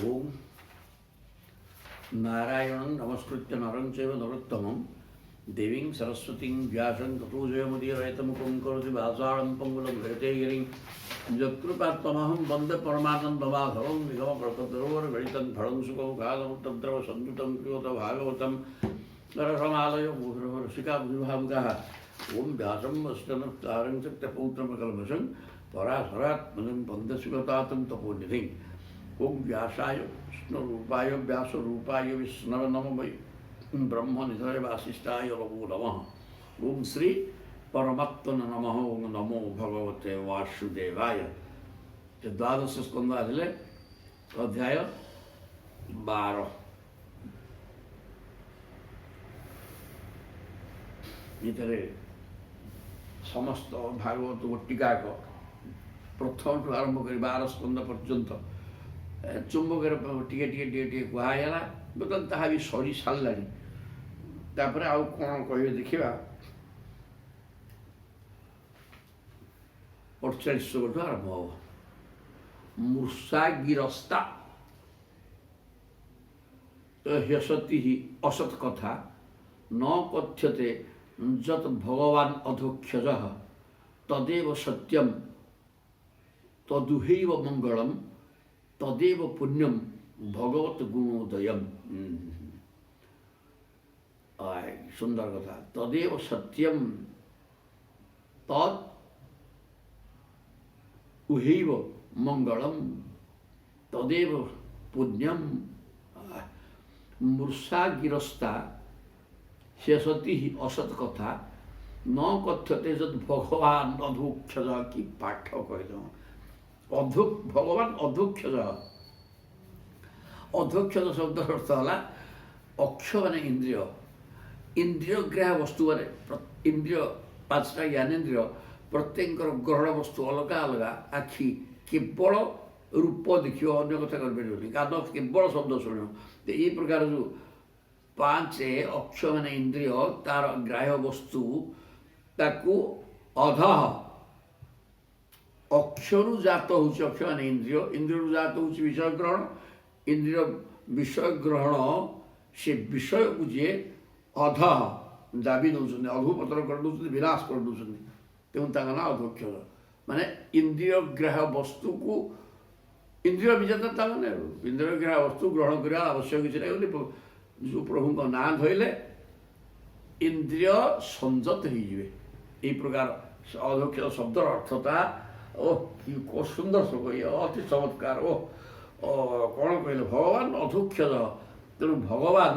ओम नारायणं नमस्कृत्य नरं चैव नरोत्तमं देवीं सरस्वतीं व्यासं ततो जयमुदीरयतमुखं करोति भासाळं पङ्गुलं हृदयगिरिं यत्कृपात्तमहं वन्दे परमानन्दमाधवं निगमकल्पतरोर्गलितं फलं सुखं कालमुत्तद्रव संयुतं प्रियोत भागवतं नरसमालयो मुहुरशिका विभावुकाः ओं व्यासं वस्तनस्तारं सत्यपौत्रमकल्मषं पराशरात्मनं वन्दे शिवतातं तपोनिधिं ओं व्यासाय विष्णुरूपाय व्यासरूपाय विष्णवे नमो वै ब्रह्मनिधये वासिष्ठाय नमो नमः ओं श्री परमात्मने नमः ओं नमो भगवते वासुदेवाय। द्वादश स्कंद आदिले अध्याय 12 इतरे समस्त भागवत टीकाक प्रथम आरंभ कर 12 स्कंद पर्यंत चुंबकर टिके टिके टिके टिके कहला बर्तमान ताहा भी सरी सारा तापर आउ कौन कहे देखा 48 गोटू आरंभ हम मूर्षा गिरस्ता ह्यसति असत कथा न कथ्यते जत भगवान अधोक्षज तदेव सत्यम तदुहैव मंगलम तदेव पुण्यम भगवत गुणोदयम। सुंदर कथा। तदेव सत्यम तद उहैव मंगलम तदेव पुण्यम। मूर्छा गिरस्ता शेषति ही असत कथा न कथ्यते जद भगवान अधोक्षज की पाठ कह भगवान अधोक्षज अधोक्षज शब्द अर्थ है अक्ष माने इंद्रिय इंद्रिय ग्राह्य वस्तु माने इंद्रिय 5टा ज्ञानेन्द्रिय प्रत्येक ग्रहण वस्तु अलग अलग आखि केवल रूप देख अन्य कथा कर कान केवल शब्द शुण तो ये प्रकार जो 5 अक्ष माने इंद्रिय तार ग्राह्य वस्तु ताकू अधः अक्षरु जात हूँ अक्ष माने इंद्रिय इंद्रिय जात हूँ विषय ग्रहण इंद्रिय विषय ग्रहण से विषय को जी अध दाबी दौरान अधोपतन कर विनाश कर तेणु ना अधोक्षर माने इंद्रिय ग्राह्य वस्तु को इंद्रिय विजेता मैंने इंद्रिय ग्राह्य वस्तु ग्रहण करने आवश्यक किसी ना जो प्रभु का ना धोले इंद्रिय संजत हो प्रकार अधोक्षर शब्द अर्थता ओह सुंदर सुख ये अति चमत्कार ओह कौन कहले भगवान अधोक्षज तेणु भगवान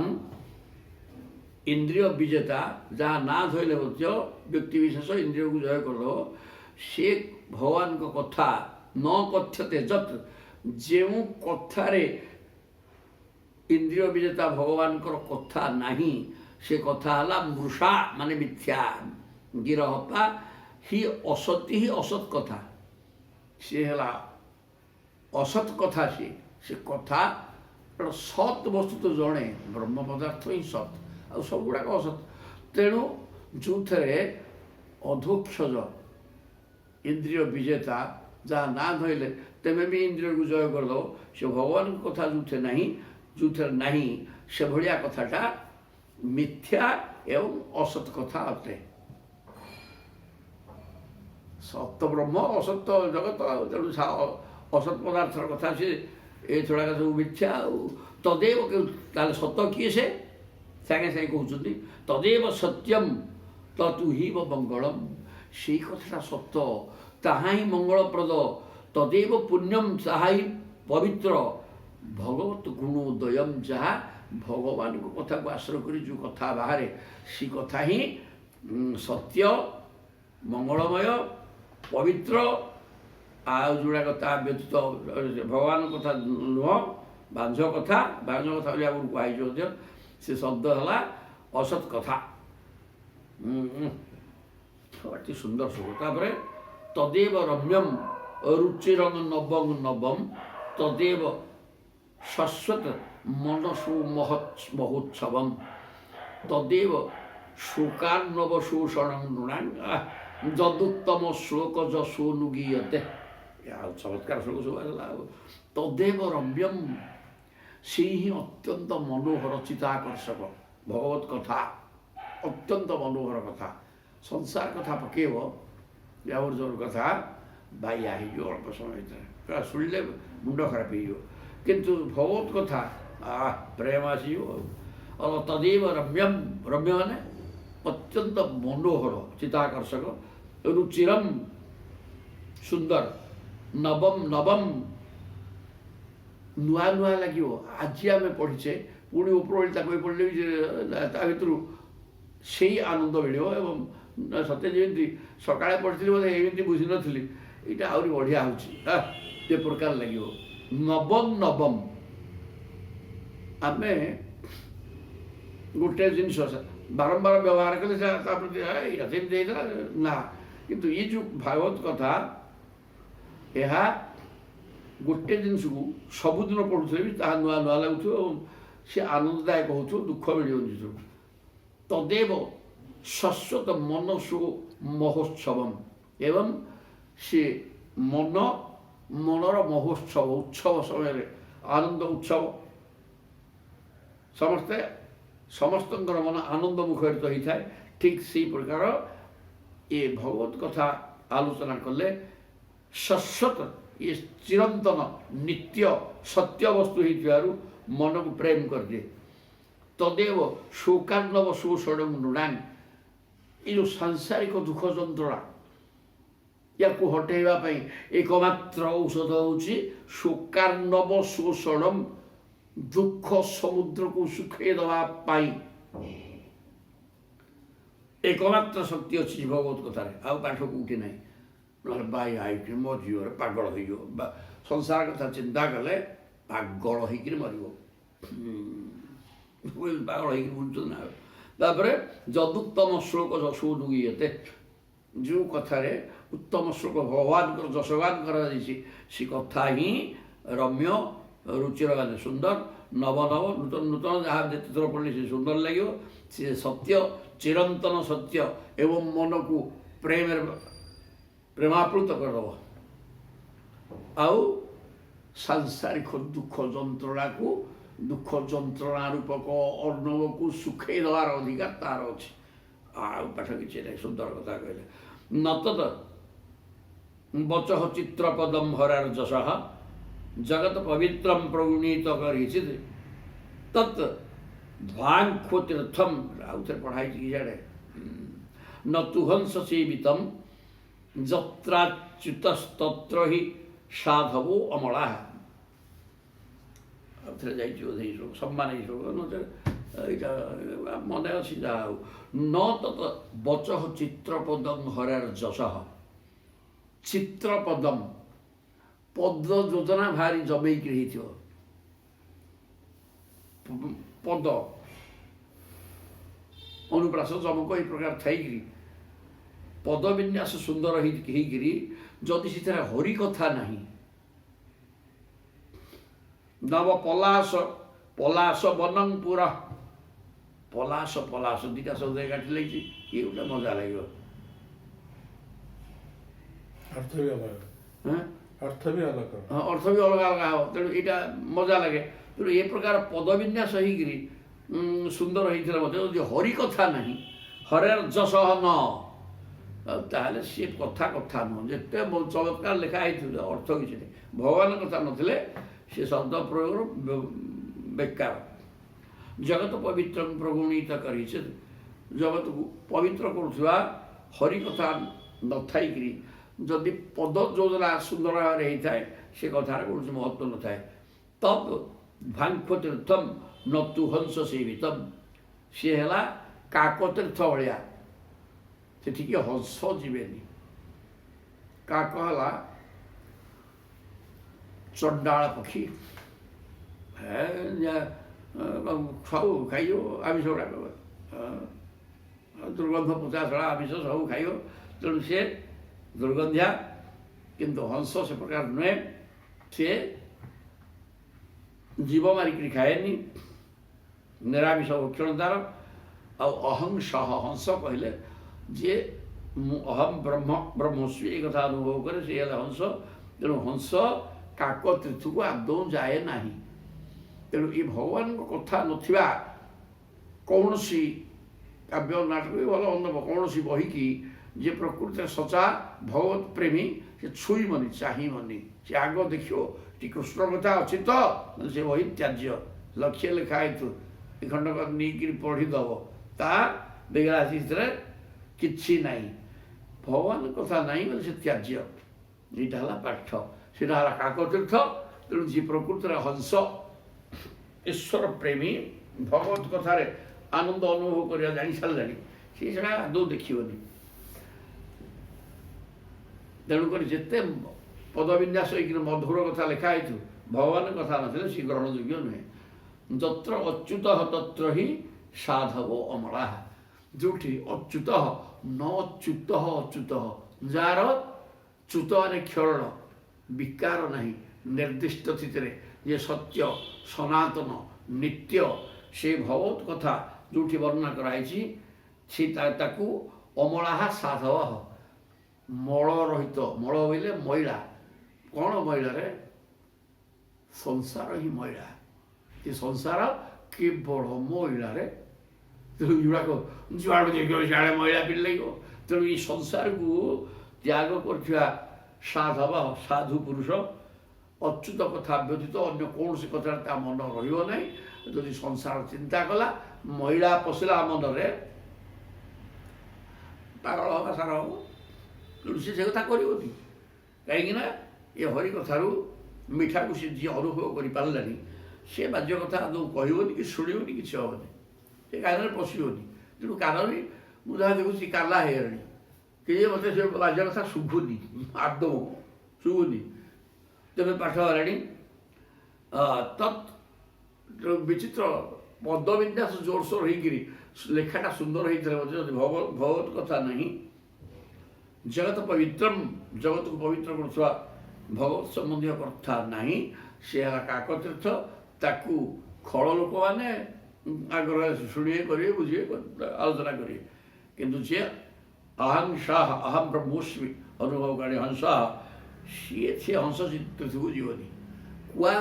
इंद्रिय विजेता जहाँ ना धोले व्यक्ति विशेष इंद्रिय को जय कर दो से भगवान को कथा न कथ्यते जत जो कथारे इंद्रिय विजेता भगवान को कथा नहीं से कथा है मृषा माने मिथ्या गिरहता ही असति ही असत कथा सी है असत कथा से कथा सत वस्तु तो जड़े ब्रह्म पदार्थ ही सत आ सब गुड़ाक असत तेणु जो थे अधोक्षज इंद्रिय विजेता जहाँ ना धोले तेमें भी इंद्रिय को जय कर दो से भगवान कथा जो थे नहीं से भाया कथाटा मिथ्या एवं असत कथा अटे। सत्य ब्रह्म असत जगत तेणु असत पदार्थ कथा सी ये थोड़ा सब मिथ्या तदेव सत किए से सागे सागे कहते तदेव सत्यम ततुहिव मंगलम से कथा सत्य ताहा ही मंगलप्रद तदेव पुण्यम ताहा ही पवित्र भगवत गुणोदयम जहाँ भगवान को कथा को आश्रय कर जो कथा बाहर सी कथा ही सत्य मंगलमय पवित्र आज जोड़ा कथा व्यतीत भगवान कथा नुह बांझ कथा बोली आगुरी कहुई से शब्द है असत कथा अति सुंदर सुख तदेव रम्यम रुचिरंग नवं नवम तदेव शाश्वत मनसु महोत्सव तदेव शोकार्णवशोषण नृणांग जदुत्तम श्लोक जसो नुगीयते चमत्कार श्लोक सब तदेव रम्यम ସେ ହିଁ ଅତ୍ୟନ୍ତ ମନୋହର ଚିତ୍ତାକର୍ଷକ ଭଗବତ କଥା, ଅତ୍ୟନ୍ତ ମନୋହର କଥା। ସଂସାର କଥା ପକେଇବ ଯାବର ଜୋର କଥା ବାଇଆ ହେଇଯିବ ଅଳ୍ପ ସମୟ ଭିତରେ, ପୁରା ଶୁଣିଲେ ମୁଣ୍ଡ ଖରାପ ହେଇଯିବ। କିନ୍ତୁ ଭଗବତ କଥା ପ୍ରେମ ଆସିଯିବ। ଆଉ ତଦେବ ରମ୍ୟମ୍, ରମ୍ୟ ମାନେ ଅତ୍ୟନ୍ତ ମନୋହର ଚିତ୍ତାକର୍ଷକ, ରୁଚିରମ୍ ସୁନ୍ଦର, ନବମ ନବମ ନୂଆ ନୂଆ ଲାଗିବ। ଆଜି ଆମେ ପଢ଼ିଛେ ପୁଣି ଉପରଓଳି ତାକୁ ପଢ଼ିଲେ ବି ତା ଭିତରୁ ସେଇ ଆନନ୍ଦ ମିଳିବ। ଏବଂ ସତେ ଯେମିତି ସକାଳେ ପଢ଼ିଥିଲି ବୋଧେ ଏମିତି ବୁଝିନଥିଲି, ଏଇଟା ଆହୁରି ବଢ଼ିଆ ହେଉଛି ଏ ପ୍ରକାର ଲାଗିବ। ନବମ ନବମ ଆମେ ଗୋଟେ ଜିନିଷ ବାରମ୍ବାର ବ୍ୟବହାର କଲେ ତା ପ୍ରତି ଏଇଟା ସେମିତି ହେଇଥିଲା ନା, କିନ୍ତୁ ଏ ଯେଉଁ ଭାଗବତ କଥା ଏହା ଗୋଟେ ଜିନିଷକୁ ସବୁଦିନ ପଢ଼ୁଥିଲେ ବି ତାହା ନୂଆ ନୂଆ ଲାଗୁଥିବ ଏବଂ ସେ ଆନନ୍ଦଦାୟକ ହେଉଥିବ, ଦୁଃଖ ମିଳିବନି ସବୁ। ତଦେବ ଶାଶ୍ୱତ ମନସୁ ମହୋତ୍ସବମ୍, ଏବଂ ସେ ମନର ମହୋତ୍ସବ, ଉତ୍ସବ ସମୟରେ ଆନନ୍ଦ ଉତ୍ସବ, ସମସ୍ତଙ୍କର ମନ ଆନନ୍ଦ ମୁଖରିତ ହୋଇଥାଏ। ଠିକ୍ ସେଇ ପ୍ରକାର ଏ ଭଗବତ କଥା ଆଲୋଚନା କଲେ ଶାଶ୍ୱତ, ଇଏ ଚିରନ୍ତନ ନିତ୍ୟ ସତ୍ୟ ବସ୍ତୁ ହେଇଥିବାରୁ ମନକୁ ପ୍ରେମ କରିଦିଏ। ତଦେବ ଶୋକାର୍ଣ୍ଣବ ଶୋଷଣଂ ନୃଣାଂ, ଏ ଯେଉଁ ସାଂସାରିକ ଦୁଃଖ ଯନ୍ତ୍ରଣା ୟାକୁ ହଟେଇବା ପାଇଁ ଏକମାତ୍ର ଔଷଧ ହେଉଛି ଶୋକାର୍ଣ୍ଣବ ଶୋଷଣମ୍, ଦୁଃଖ ସମୁଦ୍ରକୁ ଶୁଖେଇ ଦେବା ପାଇଁ ଏକମାତ୍ର ଶକ୍ତି ଅଛି ଭଗବତ କଥାରେ, ଆଉ ପାଠ କୋଉଠି ନାହିଁ। ନହେଲେ ବାଇ ଆଇକି ମୋ ଜୀବରେ ପାଗଳ ହେଇଯିବ, ବା ସଂସାର କଥା ଚିନ୍ତା କଲେ ପାଗଳ ହେଇକିରି ମରିବ, ପାଗଳ ହେଇକି ବୁଝୁଛନ୍ତି ନା। ତାପରେ ଯଦୁତ୍ତମ ଶ୍ଲୋକ ଯଶୋଦୁଗୀୟତେ, ଯେଉଁ କଥାରେ ଉତ୍ତମ ଶ୍ଲୋକ ଭଗବାନଙ୍କର ଯଶଗାନ କରାଯାଇଛି ସେ କଥା ହିଁ ରମ୍ୟ, ରୁଚିର ମାନେ ସୁନ୍ଦର, ନବ ନବ ନୂତନ ନୂତନ ଯାହା ଯେତେଥର ପଢ଼ିଲେ ସେ ସୁନ୍ଦର ଲାଗିବ। ସେ ସତ୍ୟ, ଚିରନ୍ତନ ସତ୍ୟ ଏବଂ ମନକୁ ପ୍ରେମାପ୍ଲୁତ କରିଦେବ। ଆଉ ସାଂସାରିକ ଦୁଃଖ ଯନ୍ତ୍ରଣାକୁ, ଦୁଃଖ ଯନ୍ତ୍ରଣା ରୂପକ ଅର୍ଣ୍ଣବକୁ ଶୁଖେଇ ଦେବାର ଅଧିକାର ତାର ଅଛି। ଆଉ ପାଠ କିଛି ନାହିଁ, ସୁନ୍ଦର କଥା କହିଲେ। ନତତ ବଚଃ ଚିତ୍ରପଦମ୍ ହରାର ଯଶଃ ଜଗତ ପବିତ୍ରಂ ପ୍ରଗୁଣୀତ କରିଚିତ ତତ୍ ଧ୍ୱାଙ୍ଖୋ ତୀର୍ଥମ୍, ଆଉ ଥରେ ପଢ଼ାଇଛି କି ଜାଣେ, ନ ତୁହଂସ ସେବିତମ୍ ଯତ୍ରାଚ୍ୟୁତସ୍ତତ୍ର ହି ସାଧବୋ ଅମଳା। ଆଉ ଥରେ ଯାଇଛି ବୋଧେ ଏଇ ସବୁ ସମ୍ମାନ, ଏଇ ସବୁ ଏଇଟା ମନେ ଅଛି ଯାହା ହଉ। ନ ତତ ବଚଃ ଚିତ୍ରପଦମ୍ ହରାର ଯଶଃ, ଚିତ୍ରପଦମ୍ ପଦ ଯୋଜନା ଭାରି ଜମେଇକିରି ହେଇଥିବ, ପଦ ଅନୁପ୍ରାସ ଯମକ ଏଇ ପ୍ରକାର ଥାଇକିରି ପଦ ବିନ୍ୟାସ ସୁନ୍ଦର ହେଇକିରି ଯଦି ସେଥିରେ ହରି କଥା ନାହିଁ, ନବ ପଲାଶ ପଲାଶ ବନଂ ପୁରା, ପଲାଶ ପଲାଶ ଦୁଇଟା ଶବ୍ଦ ଏକାଠି ଲାଗିଛି, ଇଏ ଗୋଟେ ମଜା ଲାଗିବ। ଅର୍ଥ ବି ଅଲଗା ଅଲଗା ହେବ, ତେଣୁ ଏଇଟା ମଜା ଲାଗେ। ତେଣୁ ଏ ପ୍ରକାର ପଦବିନ୍ୟାସ ହେଇକିରି ସୁନ୍ଦର ହେଇଥିଲେ ମଧ୍ୟ ଯଦି ହରି କଥା ନାହିଁ, ହରେର ଯଶଃ ନ, ତାହେଲେ ସିଏ କଥା ନୁହଁ। ଯେତେ ଚମତ୍କାର ଲେଖା ହେଇଥିଲେ ଅର୍ଥ କିଛି ନାହିଁ। ଭଗବାନ କଥା ନଥିଲେ ସେ ଶବ୍ଦ ପ୍ରୟୋଗର ବେକାର। ଜଗତ ପବିତ୍ର ପ୍ରଗୁଣୀତ କରିଛି, ଜଗତକୁ ପବିତ୍ର କରୁଥିବା ହରି କଥା ନଥାଇକିରି ଯଦି ପଦ ଯୋଜନା ସୁନ୍ଦର ଭାବରେ ହେଇଥାଏ, ସେ କଥାର କୌଣସି ମହତ୍ଵ ନଥାଏ। ତତ୍ ଭାଙ୍ଖ ତୀର୍ଥମ୍ ନତୁ ହଂସ ସେବିତମ୍, ସିଏ ହେଲା କାକ ତୀର୍ଥ ଭଳିଆ, ସେଠିକି ହଂସ ଯିବେନି। କାକ ହେଲା ଚଣ୍ଡାଳ ପକ୍ଷୀ, ସବୁ ଖାଇବ ଆମିଷ ଗୁଡ଼ାକ, ଦୁର୍ଗନ୍ଧ ପଚା ଛଡ଼ା ଆମିଷ ସବୁ ଖାଇବ, ତେଣୁ ସେ ଦୁର୍ଗନ୍ଧିଆ। କିନ୍ତୁ ହଂସ ସେ ପ୍ରକାର ନୁହେଁ, ସିଏ ଜୀବ ମାରିକିରି ଖାଏନି, ନିରାମିଷ ଭକ୍ଷଣ ତାର। ଆଉ ଅହଂସଃ, ହଂସ କହିଲେ ଯିଏ ଅହମ୍ ବ୍ରହ୍ମସ୍ମି ଏ କଥା ଅନୁଭବ କରେ, ସେ ହେଲେ ହଂସ। ତେଣୁ ହଂସ କାକ ତୀର୍ଥକୁ ଆଦୌ ଯାଏ ନାହିଁ। ତେଣୁ ଏ ଭଗବାନଙ୍କ କଥା ନଥିବା କୌଣସି କାବ୍ୟ ନାଟକ ବି ଭଲ ଅନୁଭବ କୌଣସି ବହିକି ଯେ ପ୍ରକୃତିରେ ସଚା ଭଗବତ ପ୍ରେମୀ ସେ ଛୁଇଁବନି ଚାହିଁବନି ସେ ଆଗ ଦେଖିବ ଏଠି କୃଷ୍ଣ କଥା ଅଛି ତ ସେ ବହି ତ୍ୟାଜ୍ୟ ଲକ୍ଷ୍ୟ ଲେଖା ହେଇଥିବ ଏ ଖଣ୍ଡକ ନେଇକିରି ପଢ଼ିଦେବ ତା ଦେଖିଲା ସେଥିରେ କିଛି ନାହିଁ ଭଗବାନ କଥା ନାହିଁ ବୋଲି ସେ ତ୍ୟାଜ୍ୟ ଏଇଟା ହେଲା ପାଠ ସେଇଟା ହେଲା କାକତୀର୍ଥ ତେଣୁ ଯିଏ ପ୍ରକୃତିରେ ହଂସ ଈଶ୍ୱର ପ୍ରେମୀ ଭଗବତ କଥାରେ ଆନନ୍ଦ ଅନୁଭବ କରିବା ଜାଣି ସାରିଲାଣି ସେ ସେଟା ଆଦୌ ଦେଖିବନି ତେଣୁକରି ଯେତେ ପଦବିନ୍ୟାସ ହେଇକିରି ମଧୁର କଥା ଲେଖା ହେଇଥିବ ଭଗବାନ କଥା ନଥିଲେ ସେ ଗ୍ରହଣଯୋଗ୍ୟ ନୁହେଁ ଯତ୍ର ଅଚ୍ୟୁତ ତତ୍ର ହିଁ ସାଧବ ଅମଳା ଯେଉଁଠି ଅଚ୍ୟୁତ ନ ଅଚ୍ୟୁତ ଅଚ୍ୟୁତ ଯାହାର ଚ୍ୟୁତ ମାନେ କ୍ଷରଣ ବିକାର ନାହିଁ ନିର୍ଦ୍ଦିଷ୍ଟ ସ୍ଥିତିରେ ଯେ ସତ୍ୟ ସନାତନ ନିତ୍ୟ ସେ ଭଗବତ କଥା ଯେଉଁଠି ବର୍ଣ୍ଣନା କରାଯାଇଛି ସେ ତାକୁ ଅମଳାହା ସାଧବ ମଳ ରହିତ ମଳ ବୋଇଲେ ମଇଳା କ'ଣ ମଇଳାରେ ସଂସାର ହିଁ ମଇଳା ଏ ସଂସାର କେବଳ ମଇଳାରେ ତେଣୁ ଗୁଡ଼ାକ ଯୁଆଡ଼ୁ ଦେଖିବ ସିଆଡ଼େ ମଇଳା ପିଲି ଲାଗିବ ତେଣୁ ଏ ସଂସାରକୁ ତ୍ୟାଗ କରୁଥିବା ସାଧବ ସାଧୁ ପୁରୁଷ ଅଚ୍ୟୁତ କଥା ବ୍ୟତୀତ ଅନ୍ୟ କୌଣସି କଥାରେ ତା ମନ ରହିବ ନାହିଁ ଯଦି ସଂସାର ଚିନ୍ତା କଲା ମହିଳା ପଶିଲା ମନରେ ପାଗଳ ହବା ସାର ହବ ତେଣୁ ସେ କଥା କରିବନି କାହିଁକିନା ଏ ହରି କଥାରୁ ମିଠାକୁ ସେ ଯିଏ ଅନୁଭବ କରିପାରିଲାନି ସେ ବାଜ୍ୟ କଥା ଆଦୌ କହିବନି କି ଶୁଣିବନି କିଛି ହେବନି ସେ କାନରେ ପଶିବନି ତେଣୁ କାନରେ ମୁଁ ଯାହା ଦେଖୁଛି କାଲା ହେଇଗଲାଣି କି ମୋତେ ସେ ବାଜ୍ୟ କଥା ଶୁଭୁନି ଆଦୌ ଶୁଭୁନି ତେବେ ପାଠ ହେଲାଣି ତତ୍ ବିଚିତ୍ର ପଦବିନ୍ୟାସ ଜୋରସୋର ହେଇକିରି ଲେଖାଟା ସୁନ୍ଦର ହେଇଥିଲେ ମଧ୍ୟ ଯଦି ଭଗବତ କଥା ନାହିଁ ଜଗତ ପବିତ୍ରମ୍ ଜଗତକୁ ପବିତ୍ର କରୁଥିବା ଭଗବତ ସମ୍ବନ୍ଧୀୟ କଥା ନାହିଁ ସେ ହେଲା କାକତୀର୍ଥ ତାକୁ ଖଳ ଲୋକମାନେ ଆଗ୍ରହ ଶୁଣିବେ କରିବେ ବୁଝିବେ ଆଲୋଚନା କରିବେ କିନ୍ତୁ ଯିଏ ଅହଂ ଶାହ ଅହଂ ବ୍ରହ୍ମୋସ୍ମି ଅନୁଭବକାରୀ ହଂସ ସିଏ ହଂସ ପୃଥିବୀକୁ ଯିବନି କୁଆ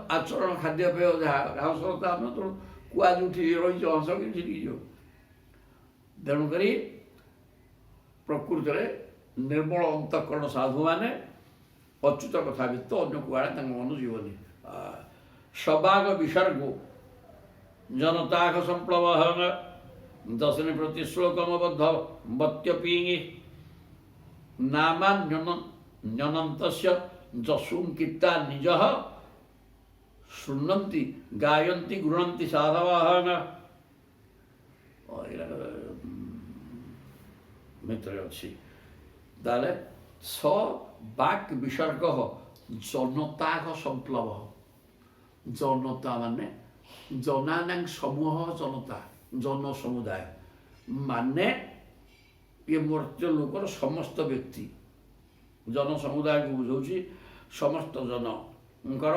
ଆଚରଣ ଖାଦ୍ୟପେୟ ଯାହା ହଂସର ତା ତେଣୁ କୁଆ ଯେଉଁଠି ରହିଛି ହଂସ କିଛି ଯିବ ତେଣୁକରି ପ୍ରକୃତରେ ନିର୍ମଳ ଅନ୍ତଃକରଣ ସାଧୁମାନେ ଅଚ୍ୟୁତ କଥା ବ୍ୟତୀତ ଅନ୍ୟ କୁଆଡ଼େ ତାଙ୍କ ମନ ଯିବନି ସବାଗ ବିସର୍ଗ ଜନତାକ ସମ୍ପ୍ଳବ ଦଶନି ପ୍ରତି ଶ୍ଲୋକମବଦ୍ଧ ବତ୍ୟପି ନାମାନ୍ୟନନ୍ତସ୍ୟ ଯଶୁଙ୍କିତା ନିଜ ଶୃଣ୍ଣନ୍ତି ଗାୟନ୍ତି ଗୃହନ୍ତି ସାଧବାହନ ଭିତରେ ଅଛି ତାହେଲେ ସ ବାକ୍ ବିସର୍ଗ ଜନତାକ ସମ୍ପ୍ଳବ ଜନତା ମାନେ ଜନାନାଂ ସମୂହ ଜନତା ଜନ ସମୁଦାୟ ମାନେ ଏ ମର୍ତ୍ୟ ଲୋକର ସମସ୍ତ ବ୍ୟକ୍ତି ଜନ ସମୁଦାୟକୁ ବୁଝାଉଛି ସମସ୍ତ ଜନଙ୍କର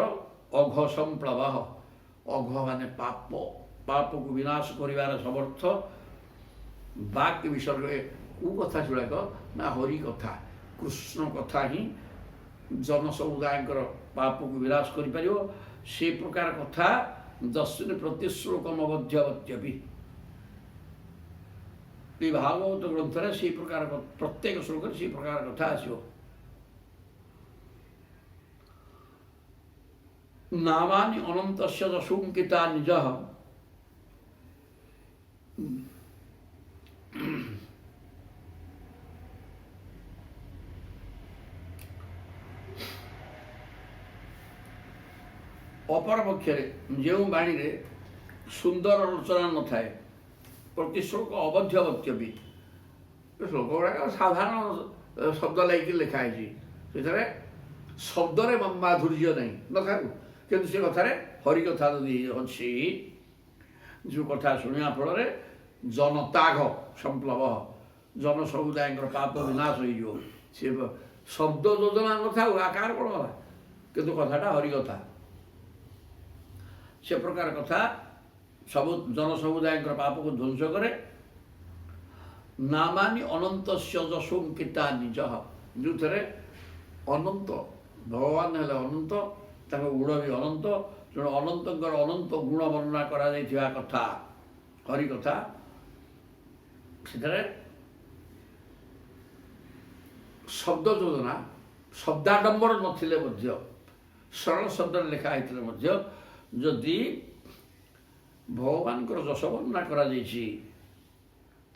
ଅଘ ସମ୍ପ୍ଳବ ଅଘ ମାନେ ପାପକୁ ବିନାଶ କରିବାର ସମର୍ଥ ବାକ୍ ବିସର୍ଗ କେଉଁ କଥା ସେଗୁଡ଼ାକ ନା ହରି କଥା କୃଷ୍ଣ କଥା ହିଁ ଜନ ସମୁଦାୟଙ୍କର ପାପକୁ ବିନାଶ କରିପାରିବ ସେ ପ୍ରକାର କଥା ଦଶନି ପ୍ରତି ଶ୍ଲୋକମବଧ୍ୟବତ୍ୟପି ଏ ଭାଗବତ ଗ୍ରନ୍ଥରେ ସେହି ପ୍ରକାର ପ୍ରତ୍ୟେକ ଶ୍ଲୋକରେ ସେହି ପ୍ରକାର କଥା ଆସିବ ନାମାନି ଅନନ୍ତସ୍ୟ ଯଶୁଙ୍କିତା ନିଜ ଅପରପକ୍ଷରେ ଯେଉଁ ବାଣୀରେ ସୁନ୍ଦର ରଚନା ନଥାଏ ପ୍ରତି ଶ୍ଲୋକ ଅବଧ୍ୟବତ୍ୟପି ଶ୍ଲୋକ ଗୁଡ଼ାକ ସାଧାରଣ ଶବ୍ଦ ଲାଗିକି ଲେଖା ହେଇଛି ସେଥିରେ ଶବ୍ଦରେ ମାଧୁର୍ଯ୍ୟ ନାହିଁ ନଥାକୁ କିନ୍ତୁ ସେ କଥାରେ ହରି କଥା ଯଦି ଅଛି ଯେଉଁ କଥା ଶୁଣିବା ଫଳରେ ଜନତାଘ ସମ୍ପ୍ଳବ ଜନ ସମୁଦାୟଙ୍କର ପାପ ବିନାଶ ହେଇଯିବ ସେ ଶବ୍ଦ ଯୋଜନା ନଥାଉ ଆକାର କ'ଣ ହେଲା କିନ୍ତୁ କଥାଟା ହରି କଥା ସେ ପ୍ରକାର କଥା ସବୁ ଜନ ସମୁଦାୟଙ୍କର ପାପକୁ ଧ୍ୱଂସ କରେ ନାମାନି ଅନନ୍ତସ୍ୟ ଯଶୋଙ୍କିତା ନିଜ ଯେଉଁଥିରେ ଅନନ୍ତ ଭଗବାନ ହେଲେ ଅନନ୍ତ ତାଙ୍କ ଗୁଣ ବି ଅନନ୍ତ। ତେଣୁ ଅନନ୍ତଙ୍କର ଅନନ୍ତ ଗୁଣ ବର୍ଣ୍ଣନା କରାଯାଇଥିବା କଥା ହରି କଥା, ସେଥିରେ ଶବ୍ଦ ଯୋଜନା ଶବ୍ଦାଡମ୍ବର ନଥିଲେ ମଧ୍ୟ, ସରଳ ଶବ୍ଦରେ ଲେଖା ହେଇଥିଲେ ମଧ୍ୟ ଯଦି ଭଗବାନଙ୍କର ଯଶ ବର୍ଣ୍ଣନା କରାଯାଇଛି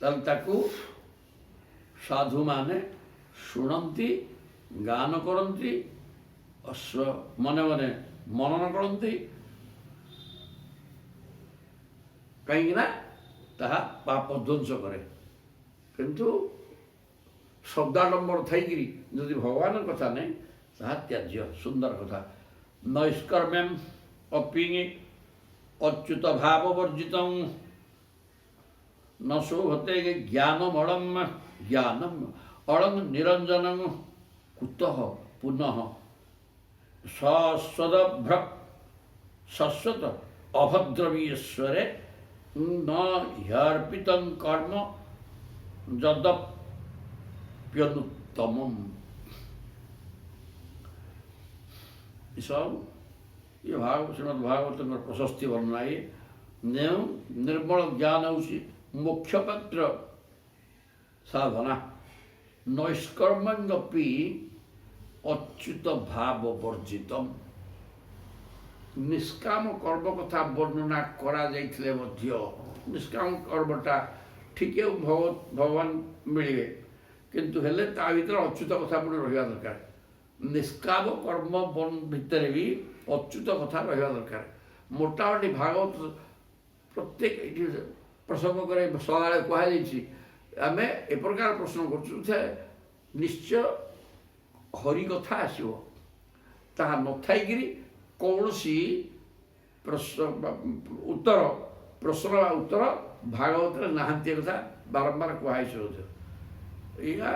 ତାହେଲେ ତାକୁ ସାଧୁମାନେ ଶୁଣନ୍ତି, ଗାନ କରନ୍ତି, ମନେ ମନେ ମନନ କରନ୍ତି। କାହିଁକିନା ତାହା ପାପ ଧ୍ୱଂସ କରେ। କିନ୍ତୁ ଶବ୍ଦାଡମ୍ବର ଥାଇକିରି ଯଦି ଭଗବାନଙ୍କ କଥା ନାହିଁ ତାହା ତ୍ୟାଯ୍ୟ। ସୁନ୍ଦର କଥା। ନୈଷ୍କର୍ମ୍ୟମ୍ ଅପି ଅଚ୍ୟୁତ ଭାବ ବର୍ଜିତଂ ନ ଶୋଭତେ ଜ୍ଞାନମଳମ୍ ଜ୍ଞାନମ୍ ଅଳଂ ନିରଞ୍ଜନଂ କୁତଃ ପୁନଃ ଶଶ୍ୱତ ଅଭଦ୍ରବୀଶ୍ୱରେ ন ହ୍ୟର୍ପିତଂ কর্ম যদপ্যনুত্তমম। ଏସବୁ ଇଏ ଶ୍ରୀମଦ୍ ଭାଗବତଙ୍କର ପ୍ରଶସ୍ତି ବର୍ଣ୍ଣନା। ଯେଉଁ ନିର୍ମଳ ଜ୍ଞାନ ହେଉଛି ମୋକ୍ଷପାତ୍ର ସାଧନା। ନୈଷ୍କର୍ମ୍ୟଙ୍ଗପି ଅଚ୍ୟୁତ ଭାବ ବର୍ଜିତମ୍। ନିଷ୍କାମ କର୍ମ କଥା ବର୍ଣ୍ଣନା କରାଯାଇଥିଲେ ମଧ୍ୟ ନିଷ୍କାମ କର୍ମଟା ଠିକ୍ ଭଗବାନ ମିଳିବେ, କିନ୍ତୁ ହେଲେ ତା ଭିତରେ ଅଚ୍ୟୁତ କଥା ପୁଣି ରହିବା ଦରକାର। ନିଷ୍କାମ କର୍ମ ଭିତରେ ବି ଅଚ୍ୟୁତ କଥା ରହିବା ଦରକାର। ମୋଟାମୋଟି ଭାଗବତ ପ୍ରତ୍ୟେକ ଏଠି ପ୍ରସଙ୍ଗ କରି ସଦାବେଳେ କୁହାଯାଇଛି। ଆମେ ଏ ପ୍ରକାର ପ୍ରଶ୍ନ କରୁଛୁ ଯେ ନିଶ୍ଚୟ ହରି କଥା ଆସିବ, ତାହା ନଥାଇକିରି କୌଣସି ଉତ୍ତର ପ୍ରଶ୍ନ ବା ଉତ୍ତର ଭାଗବତରେ ନାହାନ୍ତି। ଏ କଥା ବାରମ୍ବାର କୁହାଯାଇଛି ମଧ୍ୟ। ଏଇଟା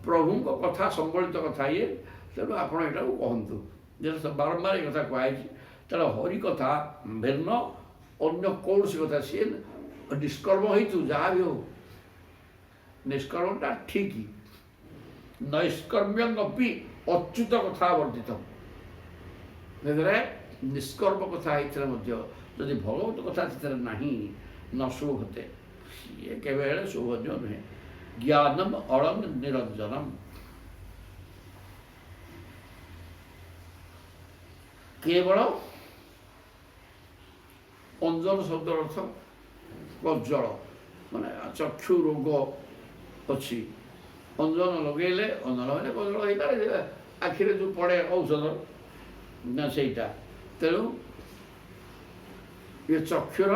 ପ୍ରଭୁଙ୍କ କଥା ସମ୍ବଳିତ କଥା ଇଏ। ତେଣୁ ଆପଣ ଏଇଟାକୁ କହନ୍ତୁ ଯେ ବାରମ୍ବାର ଏ କଥା କୁହାଯାଇଛି। ତେଣୁ ହରି କଥା ଭିନ୍ନ ଅନ୍ୟ କୌଣସି କଥା ସିଏ ନିଷ୍କର୍ମ ହେଇଥିବ ଯାହା ବି ହଉ, ନିଷ୍କର୍ମଟା ଠିକ୍। ନୈଷ୍କର୍ମ୍ୟଙ୍ଗପି ଅଚ୍ୟୁତ କଥା ବର୍ଦ୍ଧିତ। ସେଥିରେ ନିଷ୍କର୍ମ କଥା ହେଇଥିଲେ ମଧ୍ୟ ଯଦି ଭଗବତ କଥା ସେଥିରେ ନାହିଁ ନ ଶୋଭତେ, ସିଏ କେବେ ହେଲେ ଶୋଭନୀୟ ନୁହେଁ। ଜ୍ଞାନମ୍ ଅଳଂ ନିରଞ୍ଜନମ୍। କେବଳ ଅଞ୍ଜନ ଶବ୍ଦର ଅର୍ଥ କଜ୍ଜଳ, ମାନେ ଚକ୍ଷୁ ରୋଗ ଅଛି। ଅଞ୍ଜନ ଲଗେଇଲେ କଜ୍ଜଳ ହେଇପାରେ, ଆଖିରେ ଯେଉଁ ପଡ଼େ ଔଷଧ ନା ସେଇଟା। ତେଣୁ ଏ ଚକ୍ଷୁର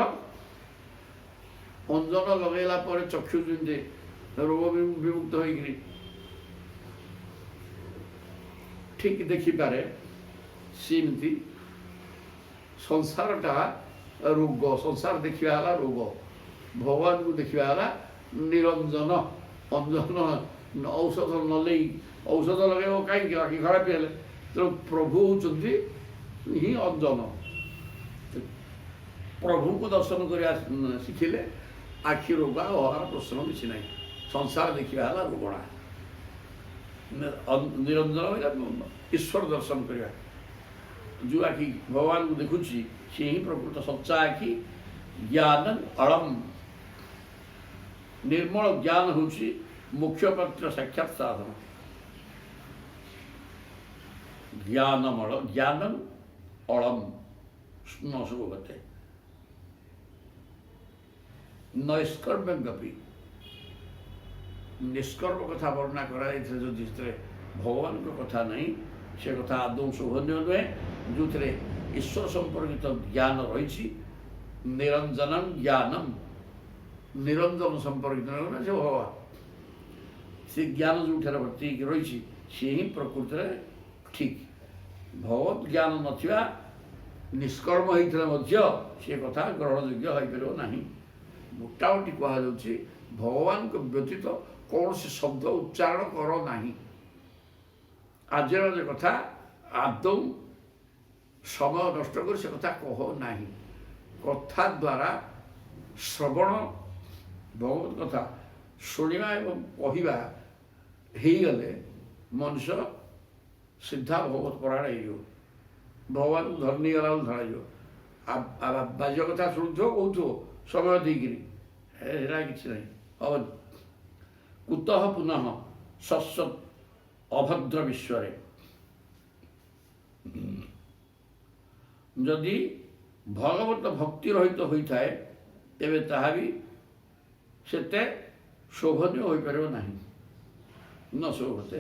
ଅଞ୍ଜନ ଲଗେଇଲା ପରେ ଚକ୍ଷୁ ଯେମିତି ରୋଗ ବିମୁକ୍ତ ହୋଇକରି ଠିକ୍ ଦେଖିପାରେ, ସେମିତି ସଂସାରଟା ରୋଗ। ସଂସାର ଦେଖିବା ହେଲା ରୋଗ, ଭଗବାନଙ୍କୁ ଦେଖିବା ହେଲା ନିରଞ୍ଜନ। ଅଞ୍ଜନ ଔଷଧ ନଲେଇ, ଔଷଧ ଲଗେଇବ କାହିଁକି? ଆଖି ଖରାପ ହେଲେ। ତେଣୁ ପ୍ରଭୁ ହେଉଛନ୍ତି ହିଁ ଅଞ୍ଜନ। ପ୍ରଭୁଙ୍କୁ ଦର୍ଶନ କରିବା ଶିଖିଲେ ଆଖି ରୋଗ ହବାର ପ୍ରଶ୍ନ କିଛି ନାହିଁ। ସଂସାର ଦେଖିବା ହେଲା ରୋଗଣା। ନିରଞ୍ଜନ ଈଶ୍ୱର ଦର୍ଶନ କରିବା। ଯେଉଁ ଆଖି ଭଗବାନଙ୍କୁ ଦେଖୁଛି ସେ ହିଁ ପ୍ରକୃତ ସଚ୍ଚା ଆଖି। ଜ୍ଞାନ ଅଳମ୍, ନିର୍ମଳ ଜ୍ଞାନ ହେଉଛି ମୁଖ୍ୟପାତ୍ର ସାକ୍ଷାତ ସାଧନ। ଜ୍ଞାନମଳ ଜ୍ଞାନମ୍ ଅଳମ୍ ନ ଶୋଭତେ। ନୈଷ୍କର୍ମ୍ୟଙ୍ଗପି, ନିଷ୍କର୍ମ କଥା ବର୍ଣ୍ଣନା କରାଯାଇଥିଲେ ଯଦି ସେଥିରେ ଭଗବାନଙ୍କ କଥା ନାହିଁ, ସେ କଥା ଆଦୌ ଶୋଭନୀୟ ନୁହେଁ। ଯେଉଁଥିରେ ଈଶ୍ୱର ସମ୍ପର୍କିତ ଜ୍ଞାନ ରହିଛି। ନିରଞ୍ଜନମ୍ ଜ୍ଞାନମ୍, ନିରଞ୍ଜନ ସମ୍ପର୍କିତ ସେ ଭଗବାନ। ସେ ଜ୍ଞାନ ଯେଉଁଠାରେ ଭର୍ତ୍ତି ହେଇକି ରହିଛି ସିଏ ହିଁ ପ୍ରକୃତିରେ ଠିକ୍। ଭଗବତ ଜ୍ଞାନ ନଥିବା ନିଷ୍କର୍ମ ହେଇଥିଲେ ମଧ୍ୟ ସେ କଥା ଗ୍ରହଣଯୋଗ୍ୟ ହୋଇପାରିବ ନାହିଁ। ମୋଟାମୋଟି କୁହାଯାଉଛି ଭଗବାନଙ୍କ ବ୍ୟତୀତ କୌଣସି ଶବ୍ଦ ଉଚ୍ଚାରଣ କର ନାହିଁ। ଆଜିର ଯେ କଥା ଆଦୌ ସମୟ ନଷ୍ଟ କରି ସେ କଥା କହ ନାହିଁ। କଥା ଦ୍ୱାରା ଶ୍ରବଣ, ଭଗବତ କଥା ଶୁଣିବା ଏବଂ କହିବା ହେଇଗଲେ ମଣିଷ ସିଧା ଭଗବତ ପରାୟଣ ହେଇଯିବ। ଭଗବାନଙ୍କୁ ଧରି ନେଇଗଲା ବେଳକୁ ଧରାଯିବ। ବାଜ୍ୟ କଥା ଶୁଣୁଥିବ କହୁଥିବ ସମୟ ଦେଇକିରି, ହେରା କିଛି ନାହିଁ, ହବନି। କୁତଃ ପୁନଃ ସତ୍ସତ୍ ଅଭଦ୍ର ବିଶ୍ୱରେ। ଯଦି ଭଗବତ ଭକ୍ତି ରହିତ ହୋଇଥାଏ ତେବେ ତାହା ବି ସେତେ ଶୋଭନୀୟ ହୋଇପାରିବ ନାହିଁ, ନ ଶୋଭତେ।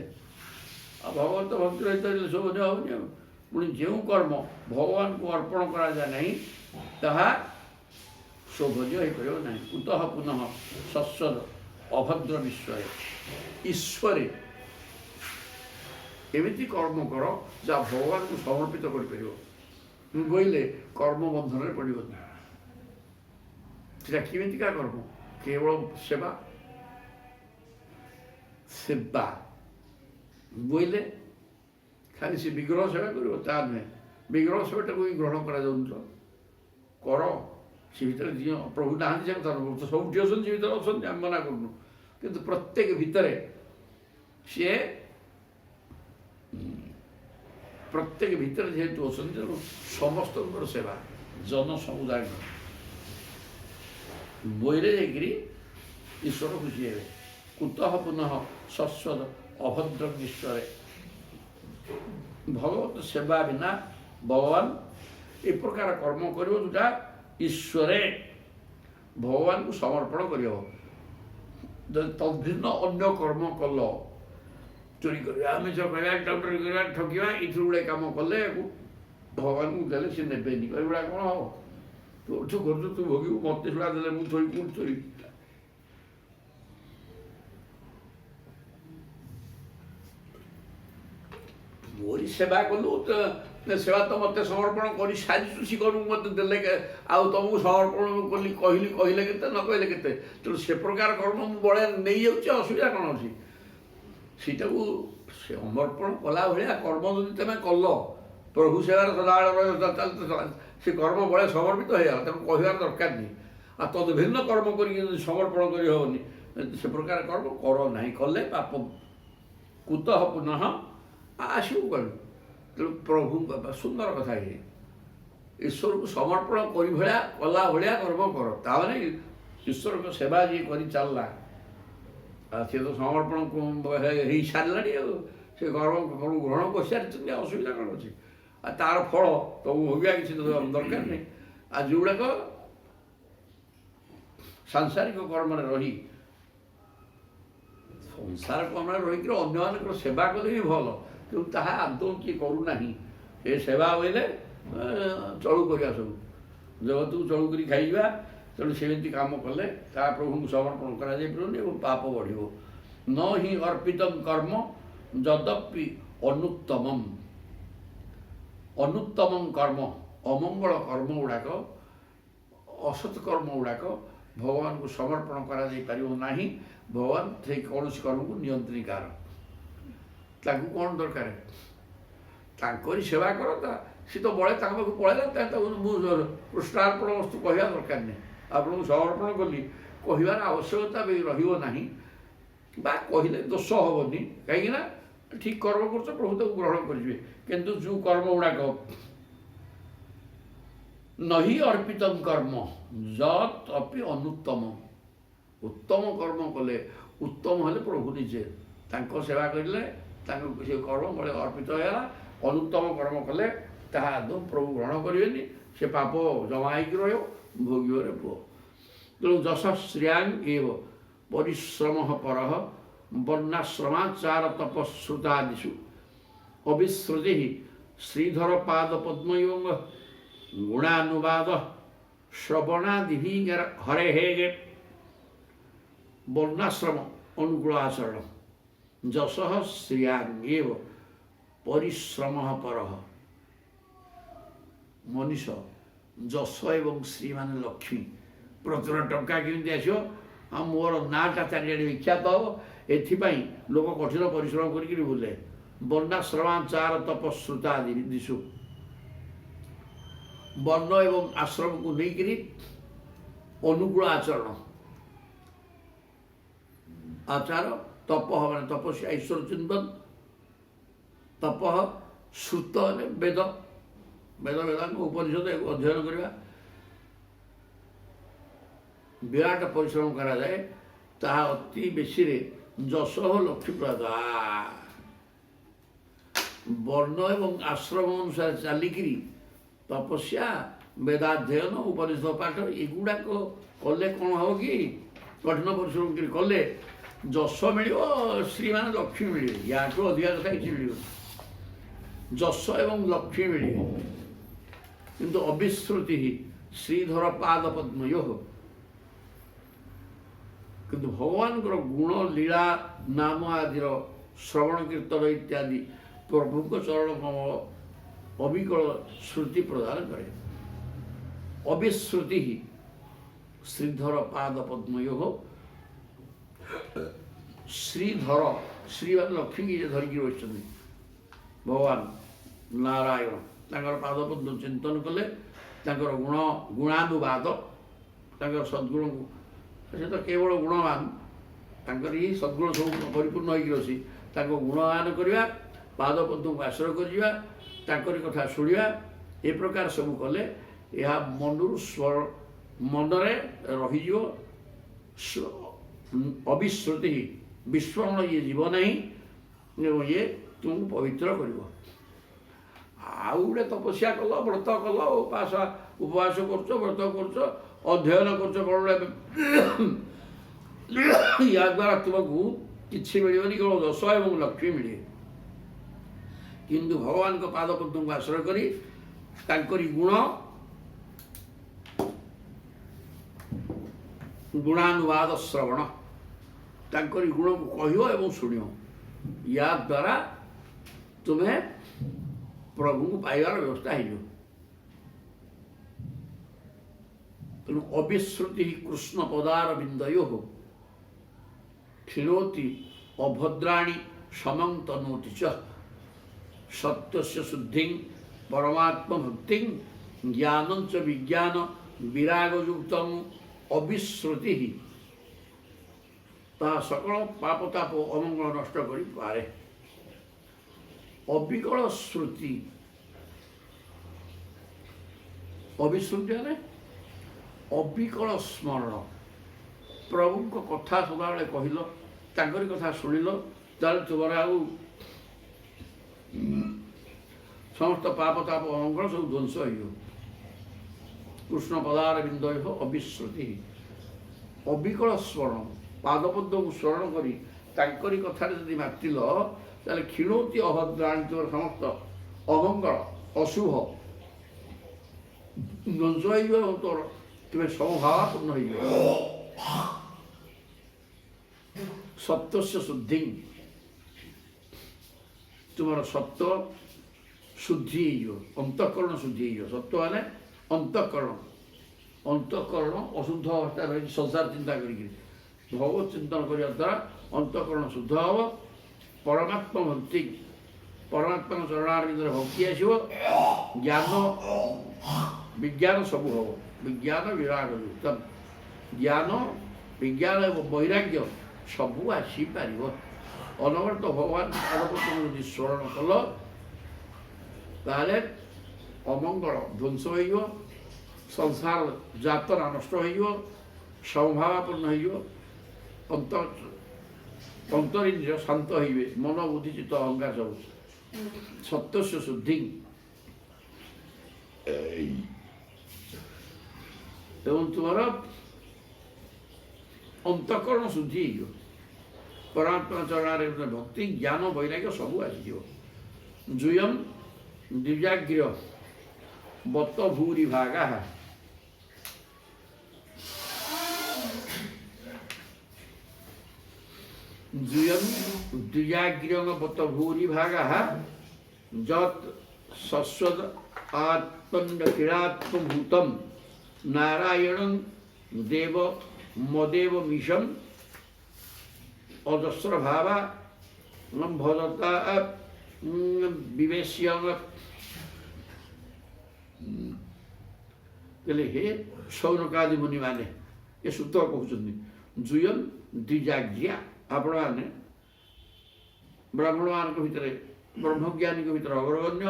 ଆଉ ଭଗବତ ଭକ୍ତି ରହିତ ହେଲେ ଶୋଭନୀୟ ହେବନି। ଆଉ ପୁଣି ଯେଉଁ କର୍ମ ଭଗବାନଙ୍କୁ ଅର୍ପଣ କରାଯାଏ ନାହିଁ ତାହା ଶୋଭନୀୟ ହୋଇପାରିବ ନାହିଁ। କୁତଃ ପୁନଃ ସତ୍ସଦ୍ ଅଭଦ୍ର ବିଶ୍ୱରେ। ଈଶ୍ୱରେ ଏମିତି କର୍ମ କର ଯାହା ଭଗବାନଙ୍କୁ ସମର୍ପିତ କରିପାରିବ, ବୋଇଲେ କର୍ମ ବନ୍ଧନରେ ପଡ଼ିବନି। ସେଟା କେମିତିକା କର୍ମ? କେବଳ ସେବା। ସେବା ବୋଇଲେ ଖାଲି ସେ ବିଗ୍ରହ ସେବା କରିବ ତା ନୁହେଁ। ବିଗ୍ରହ ସେବାଟାକୁ ବି ଗ୍ରହଣ କରାଯାଉନି ତ, କର। ସେ ଭିତରେ ଯିଏ ପ୍ରଭୁ ନାହାନ୍ତି ସେ କଥା ନୁହଁ, ସବୁଠି ଅଛନ୍ତି, ସେ ଭିତରେ ଅଛନ୍ତି, ଆମେ ମନା କରୁନୁ। କିନ୍ତୁ ପ୍ରତ୍ୟେକ ଭିତରେ ସିଏ ପ୍ରତ୍ୟେକ ଭିତରେ ଯେହେତୁ ଅଛନ୍ତି, ତେଣୁ ସମସ୍ତଙ୍କର ସେବା, ଜନ ସମୁଦାୟ ବୋଇଲେ ଯାଇକିରି ଈଶ୍ୱର ଖୁସି ହେବେ। କୁତଃ ପୁନଃ ସତ୍ସଦ୍ ଅଭଦ୍ର ବିଶ୍ୱରେ। ଭଗବତ ସେବା ବିନା ଭଗବାନ ଏ ପ୍ରକାର କର୍ମ କରିବ ଯେଉଁଟା ଈଶ୍ୱରେ ଭଗବାନଙ୍କୁ ସମର୍ପଣ କରିହେବ। ଯଦି ତଦ୍ଭିନ୍ନ ଅନ୍ୟ କର୍ମ କଲ, ଚୋରି କରିବା, ଆମିଷ କରିବା, ଡକ୍ଟରୀ କରିବା, ଠକିବା, ଏଇଥିରୁ ଗୁଡ଼ାଏ କାମ କଲେ ଭଗବାନଙ୍କୁ ଦେଲେ ସେ ନେବେନି, ଏଗୁଡ଼ା କ'ଣ ହବ? ତୁ କରୁଛୁ, ତୁ ଭୋଗିବୁ, ମୋତେ ସୁଡ଼ା ଦେଲେ ମୁଁ ଥୋଇ କୋଉଠି ଥୋଇବି? ମୋରି ସେବା କଲୁ, ସେବା ତ ମୋତେ ସମର୍ପଣ କରି ସାରିଛୁ, ଶିଖରୁ ମୋତେ ଦେଲେ, ଆଉ ତମକୁ ସମର୍ପଣ କଲି କହିଲେ କେତେ, ନ କହିଲେ କେତେ? ତେଣୁ ସେ ପ୍ରକାର କର୍ମ ମୁଁ ବଳେ ନେଇଯାଉଛି, ଅସୁବିଧା କ'ଣ ଅଛି? ସେଇଟାକୁ ସମର୍ପଣ କଲା ଭଳିଆ କର୍ମ ଯଦି ତମେ କଲ, ପ୍ରଭୁ ସେବାର ସଦାବେଳେ ସେ କର୍ମ ବଳେ ସମର୍ପିତ ହେଇଗଲା, ତାକୁ କହିବାର ଦରକାର ନାହିଁ। ଆଉ ତଦ୍ଭିନ୍ନ କର୍ମ କରିକି ଯଦି ସମର୍ପଣ କରି ହେବନି, ସେ ପ୍ରକାର କର୍ମ କର ନାହିଁ, କଲେ ପାପ। କୁତଃ ପୁନଃ ଆସିବୁ କଲୁ। ତେଣୁ ପ୍ରଭୁଙ୍କ ସୁନ୍ଦର କଥା ଇଏ, ଈଶ୍ୱରକୁ ସମର୍ପଣ କରି ଭଳିଆ କଲା ଭଳିଆ କର୍ମ କର। ତାମାନେ ଈଶ୍ୱରଙ୍କ ସେବା ଯିଏ କରି ଚାଲିଲା, ସେ ତ ସମର୍ପଣ ହେଇସାରିଲାଣି, ଆଉ ସେ କର୍ମ ଗ୍ରହଣ କରିସାରିଛନ୍ତି, ଅସୁବିଧା କ'ଣ ଅଛି? ଆଉ ତାର ଫଳ ତମକୁ ଭୋଗିବା କିଛି ଦରକାର ନାହିଁ। ଆଉ ଯେଉଁଗୁଡ଼ାକ ସାଂସାରିକ କର୍ମରେ ରହି, ସଂସାର କର୍ମରେ ରହିକିରି ଅନ୍ୟମାନଙ୍କର ସେବା କଲେ ବି ଭଲ, କିନ୍ତୁ ତାହା ଆଦୌ କିଏ କରୁନାହିଁ। ଏ ସେବା ବୋଇଲେ ଚଳୁ କରିବା, ସବୁ ଜଗତକୁ ଚଳୁ କରି ଖାଇବା। ତେଣୁ ସେମିତି କାମ କଲେ ତାହା ପ୍ରଭୁଙ୍କୁ ସମର୍ପଣ କରାଯାଇପାରିବନି ଏବଂ ପାପ ବଢ଼ିବ। ନ ହିଁ ଅର୍ପିତଂ କର୍ମ ଯଦପି ଅନୁତ୍ତମମ୍। ଅନୁତ୍ତମଂ କର୍ମ, ଅମଙ୍ଗଳ କର୍ମ ଗୁଡ଼ାକ, ଅସତ୍ କର୍ମ ଗୁଡ଼ାକ ଭଗବାନଙ୍କୁ ସମର୍ପଣ କରାଯାଇପାରିବ ନାହିଁ। ଭଗବାନ ସେଇ କୌଣସି କର୍ମକୁ ନିୟନ୍ତ୍ରି କାର। ତାଙ୍କୁ କ'ଣ ଦରକାର? ତାଙ୍କରି ସେବା କର, ସେ ତ ବଳେ ତାଙ୍କ ପାଖକୁ ପଳେଇଲା, ତାକୁ ମୁଁ କୃଷ୍ଣାର୍ପଣ ବସ୍ତୁ କହିବା ଦରକାର ନାହିଁ। ଆପଣଙ୍କୁ ସମର୍ପଣ କଲି କହିବାର ଆବଶ୍ୟକତା ବି ରହିବ ନାହିଁ, ବା କହିଲେ ଦୋଷ ହେବନି, କାହିଁକିନା ଠିକ୍ କର୍ମ କରୁଛ, ପ୍ରଭୁ ତାକୁ ଗ୍ରହଣ କରିଯିବେ। କିନ୍ତୁ ଯେଉଁ କର୍ମ ଗୁଡ଼ାକ ନହି ଅର୍ପିତଂ କର୍ମ ଯତ୍ ଅପି ଅନୁତ୍ତମ। ଉତ୍ତମ କର୍ମ କଲେ, ଉତ୍ତମ ହେଲେ ପ୍ରଭୁ ନିଜେ, ତାଙ୍କ ସେବା କରିଲେ ତାଙ୍କ ସେ କର୍ମ ବଳେ ଅର୍ପିତ ହେଇଗଲା। ଅନୁତ୍ତମ କର୍ମ କଲେ ତାହା ଆଦୌ ପ୍ରଭୁ ଗ୍ରହଣ କରିବେନି, ସେ ପାପ ଜମା ହେଇକି ରହିବ, ଭୋଗିବରେ ପୁଅ। ତେଣୁ ଯଶ ଶ୍ରେୟାଂ ଏବ ପରିଶ୍ରମ ପରଃ ବର୍ଣ୍ଣାଶ୍ରମାଚାର ତପଶ୍ରୁତାଦିଷୁ ଅବିଶ୍ରୁତି ଶ୍ରୀଧର ପାଦ ପଦ୍ମୟୋଙ୍ଗ ଗୁଣାନୁବାଦ ଶ୍ରବଣାଦିଭି ହରେ ହେଗେ। ବର୍ଣ୍ଣାଶ୍ରମ ଅନୁକୂଳ ଆଚରଣ, ଯଶ ଶ୍ରେୟାଂ ଏବ ପରିଶ୍ରମ ପରଃ। ମନୀଷ ଯଶ ଏବଂ ଶ୍ରୀ ମାନେ ଲକ୍ଷ୍ମୀ, ପ୍ରଚୁର ଟଙ୍କା କେମିତି ଆସିବ? ଆଉ ମୋର ନାଁଟା ଚାରିଆଡ଼େ ବିଖ୍ୟାତ ହେବ, ଏଥିପାଇଁ ଲୋକ କଠିନ ପରିଶ୍ରମ କରିକିରି ବୁଲେ। ବର୍ଣ୍ଣାଶ୍ରମାଚାର ତପଶ୍ରୁତା ଦିଶୁ, ବର୍ଣ୍ଣ ଏବଂ ଆଶ୍ରମକୁ ନେଇକିରି ଅନୁକୂଳ ଆଚରଣ, ଆଚାର, ତପ ମାନେ ତପସ୍ୟା, ଈଶ୍ୱର ଚିନ୍ତନ, ତପ, ଶ୍ରୁତ ମାନେ ବେଦ, ବେଦ ବେଦାଙ୍ଗ ଉପନିଷଦ ଅଧ୍ୟୟନ କରିବା ବିରାଟ ପରିଶ୍ରମ କରାଯାଏ। ତାହା ଅତି ବେଶୀରେ ଯଶ ଓ ଲକ୍ଷ୍ମୀ ପ୍ରଦାନ। ବର୍ଣ୍ଣ ଏବଂ ଆଶ୍ରମ ଅନୁସାରେ ଚାଲିକିରି ତପସ୍ୟା, ବେଦାଧ୍ୟୟନ, ଉପନିଷଦ ପାଠ ଏଗୁଡ଼ାକ କଲେ କ'ଣ ହେବ କି? କଠିନ ପରିଶ୍ରମ କରି କଲେ ଯଶ ମିଳିବ, ଶ୍ରୀମାନେ ଲକ୍ଷ୍ମୀ ମିଳିବେ। ୟାଠୁ ଅଧିକା କଥା କିଛି ମିଳିବନି। ଯଶ ଏବଂ ଲକ୍ଷ୍ମୀ ମିଳିବେ। କିନ୍ତୁ ଅବିଶ୍ରୁତି ଶ୍ରୀଧର ପାଦ ପଦ୍ମୟୋଃ। କିନ୍ତୁ ଭଗବାନଙ୍କର ଗୁଣ ଲୀଳା ନାମ ଆଦିର ଶ୍ରବଣ କୀର୍ତ୍ତନ ଇତ୍ୟାଦି ପ୍ରଭୁଙ୍କ ଚରଣ କମଳ ଅବିକଳ ଶ୍ରୁତି ପ୍ରଦାନ କରେ। ଅବିଶ୍ରୁତି ଶ୍ରୀଧର ପାଦ ପଦ୍ମୟୋଃ। ଶ୍ରୀଧର, ଶ୍ରୀ ଲକ୍ଷ୍ମୀ ଯେ ଧରିକି ରହିଛନ୍ତି ଭଗବାନ ନାରାୟଣ, ତାଙ୍କର ପାଦପଦ୍ମ ଚିନ୍ତନ କଲେ, ତାଙ୍କର ଗୁଣାନୁବାଦ, ତାଙ୍କର ସଦ୍ଗୁଣକୁ, ସେ ତ କେବଳ ଗୁଣବାନ, ତାଙ୍କର ହିଁ ସଦ୍ଗୁଣ ସବୁ ପରିପୂର୍ଣ୍ଣ ହୋଇକି ଅଛି। ତାଙ୍କ ଗୁଣଗାନ କରିବା, ପାଦପଦ୍ମକୁ ଆଶ୍ରୟ କରିବା, ତାଙ୍କରି କଥା ଶୁଣିବା, ଏ ପ୍ରକାର ସବୁ କଲେ ଏହା ମନରେ ରହିଯିବ। ଅବିଶ୍ରୁତି ବିସ୍ମରଣ ଇଏ ଯିବ ନାହିଁ ଏବଂ ଇଏ ତୁମକୁ ପବିତ୍ର କରିବ। ଆଉ ଗୋଟେ ତପସ୍ୟା କଲ, ବ୍ରତ କଲ, ଉପବାସ କରୁଛ, ବ୍ରତ କରୁଛ, ଅଧ୍ୟୟନ କରୁଛ, କ'ଣ ୟା ଦ୍ୱାରା ତୁମକୁ କିଛି ମିଳିବନି, କେବଳ ଯଶ ଏବଂ ଲକ୍ଷ୍ମୀ ମିଳିବେ। କିନ୍ତୁ ଭଗବାନଙ୍କ ପାଦପଦ୍ମକୁ ଆଶ୍ରୟ କରି ତାଙ୍କରି ଗୁଣାନୁବାଦ ଶ୍ରବଣ, ତାଙ୍କରି ଗୁଣକୁ କହିବ ଏବଂ ଶୁଣିବ। ୟା ଦ୍ୱାରା ତୁମେ ପ୍ରଭୁଙ୍କୁ ପାଇବାର ବ୍ୟବସ୍ଥା ହେଇଯିବ। ତେଣୁ ଅବିଶ୍ରୁତି କୃଷ୍ଣ ପଦାର ବିନ୍ଦୟୋଃ କ୍ଷୀଣୋତି ଅଭଦ୍ରାଣୀ ସମଂ ତନୋତି ଚ ସତ୍ୟସ୍ୟ ଶୁଦ୍ଧିଂ ପରମାତ୍ମଭକ୍ତିଂ ଜ୍ଞାନଞ୍ଚ ବିଜ୍ଞାନ ବିରାଗଯୁକ୍ତଂ ଅବିଶ୍ରୁତି। ତାହା ସକଳ ପାପତାପ ଅମଙ୍ଗଳ ନଷ୍ଟ କରିପାରେ। ଅବିକଳ ଶ୍ରୁତି, ଅବିଶ୍ରୁତି ମାନେ ଅବିକଳ ସ୍ମରଣ। ପ୍ରଭୁଙ୍କ କଥା ସଦାବେଳେ କହିଲ, ତାଙ୍କରି କଥା ଶୁଣିଲ, ତାହେଲେ ତୁମର ଆଉ ସମସ୍ତ ପାପତାପ ଅମଙ୍ଗଳ ସବୁ ଧ୍ୱଂସ ହେଇଯିବ। କୃଷ୍ଣ ପଦାର ବିନ୍ଦୟୋଃ ଅବିଶ୍ରୁତି। ଅବିକଳ ସ୍ମରଣ, ପାଦପଦ୍ମକୁ ସ୍ମରଣ କରି ତାଙ୍କରି କଥାରେ ଯଦି ମାତିଲ, ତାହେଲେ କ୍ଷୀଣୋତି ଅଭଦ୍ରାଣୀ, ତୁମର ସମସ୍ତ ଅମଙ୍ଗଳ ଅଶୁଭ ଧ୍ୱଂସ ହେଇଯିବ ଏବଂ ତୁମେ ସମଭାବାପୂର୍ଣ୍ଣ ହେଇଯିବ। ସତ୍ୟସ୍ୟ ଶୁଦ୍ଧି, ତୁମର ସତ୍ୟ ଶୁଦ୍ଧି ହେଇଯିବ, ଅନ୍ତଃକରଣ ଶୁଦ୍ଧି ହେଇଯିବ। ସତ୍ୟ ମାନେ ଅନ୍ତଃକରଣ, ଅନ୍ତଃକରଣ ଅଶୁଦ୍ଧ ଅବସ୍ଥା ରହିଛି ସଂସାର ଚିନ୍ତା କରିକି। ଭଗବତ ଚିନ୍ତନ କରିବା ଦ୍ୱାରା ଅନ୍ତଃକରଣ ଶୁଦ୍ଧ ହେବ। ପରମାତ୍ମା ଭକ୍ତି, ପରମାତ୍ମାଙ୍କ ଚରଣାରବିନ୍ଦରେ ଭକ୍ତି ଆସିବ। ଜ୍ଞାନ ବିଜ୍ଞାନ ସବୁ ହେବ। ବିଜ୍ଞାନ ବିରାଗଯୁକ୍ତ, ଜ୍ଞାନ ବିଜ୍ଞାନ ଏବଂ ବୈରାଗ୍ୟ ସବୁ ଆସିପାରିବ। ଅନବରତ ଭଗବାନ ପାଦପଦ୍ମକୁ ଯଦି ସ୍ମରଣ କଲ, ତାହେଲେ ଅମଙ୍ଗଳ ଧ୍ୱଂସ ହୋଇଯିବ, ସଂସାର ଯାତନା ନଷ୍ଟ ହୋଇଯିବ, ସମଭାବାପୂର୍ଣ୍ଣ ହୋଇଯିବ, ଅନ୍ତରିନ୍ଦ୍ରିୟ ଶାନ୍ତ ହୋଇବେ, ମନ ବୁଦ୍ଧି ଚିତ୍ତ ଅହଙ୍କାର ସବୁ। ସତ୍ୟସ୍ୟ ଶୁଦ୍ଧି ଏବଂ ତୁମର ଅନ୍ତଃକରଣ ଶୁଦ୍ଧି ହେଇଯିବ। ପରମାତ୍ମା ଚରଣରେ ଭକ୍ତି, ଜ୍ଞାନ, ବୈରାଗ୍ୟ ସବୁ ଆସିଯିବ। ଜୁୟମ ଦିବ୍ୟାଗ୍ର ବତ ଭୂରି ଭାଗା। ଜୁୟମ ଦିବ୍ୟାଗ୍ର ବତ ଭୂରି ଭାଗା ଯତ୍ ଶଶ୍ୱତ ଆତ୍ମନ୍ୟଖିଳାତ୍ମଭୂତମ୍ ନାରାୟଣଂ ଦେବ ମଦେବ ମିଶಂ ଅଜସ୍ର ଭାବା ଭଜତା ବିବେଶ୍ୟ। କହିଲେ ହେ ସୌନକାଦି ମୁନିମାନେ, ଏ ସୂତ୍ର କହୁଛନ୍ତି ଜୁୟନ ଦ୍ୱିଜାଜ୍ଞା, ଆପଣମାନେ ବ୍ରାହ୍ମଣମାନଙ୍କ ଭିତରେ ବ୍ରହ୍ମଜ୍ଞାନୀଙ୍କ ଭିତରେ ଅଗ୍ରଗଣ୍ୟ।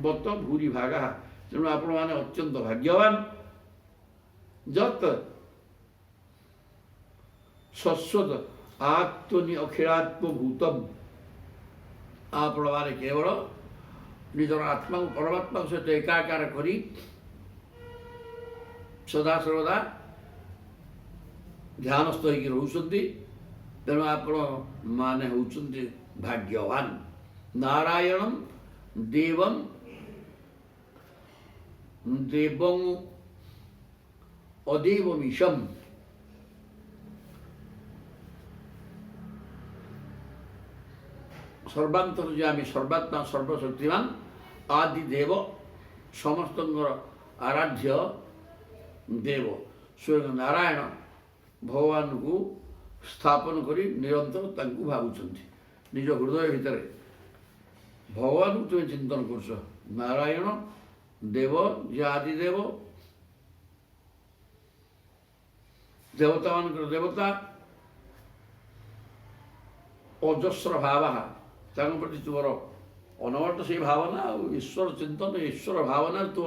ବତ ଭୂରି ଭାଗା, ତେଣୁ ଆପଣମାନେ ଅତ୍ୟନ୍ତ ଭାଗ୍ୟବାନ। ଯତ୍ ଶଶ୍ୱତ ଆତ୍ମନି ଅଖିଳାତ୍ମଭୂତମ୍, ଆପଣମାନେ କେବଳ ନିଜର ଆତ୍ମାକୁ ପରମାତ୍ମା ସହିତ ଏକାକାର କରି ସଦାସର୍ବଦା ଧ୍ୟାନସ୍ଥ ହେଇକି ରହୁଛନ୍ତି। ତେଣୁ ଆପଣ ମାନେ ହେଉଛନ୍ତି ଭାଗ୍ୟବାନ। ନାରାୟଣଂ ଦେବଂ ଦେବଂ ଅଦେବମିଶମ୍, ସର୍ବାନ୍ତର୍ଯ୍ୟାମୀ ସର୍ବାତ୍ମା ସର୍ବଶକ୍ତିମାନ ଆଦି ଦେବ, ସମସ୍ତଙ୍କର ଆରାଧ୍ୟ ଦେବ ସ୍ୱୟଂ ନାରାୟଣ ଭଗବାନଙ୍କୁ ସ୍ଥାପନ କରି ନିରନ୍ତର ତାଙ୍କୁ ଭାବୁଛନ୍ତି। ନିଜ ହୃଦୟ ଭିତରେ ଭଗବାନଙ୍କୁ ତୁମେ ଚିନ୍ତନ କରୁଛ। ନାରାୟଣ ଦେବ, ଯେ ଆଦି ଦେବ, ଦେବତାମାନଙ୍କର ଦେବତା, ଅଜସ୍ର ଭାବା, ତାଙ୍କ ପ୍ରତି ତୁମର ଅନବରତ ସେଇ ଭାବନା ଆଉ ଈଶ୍ୱର ଚିନ୍ତନ, ଈଶ୍ୱର ଭାବନା ତୁମ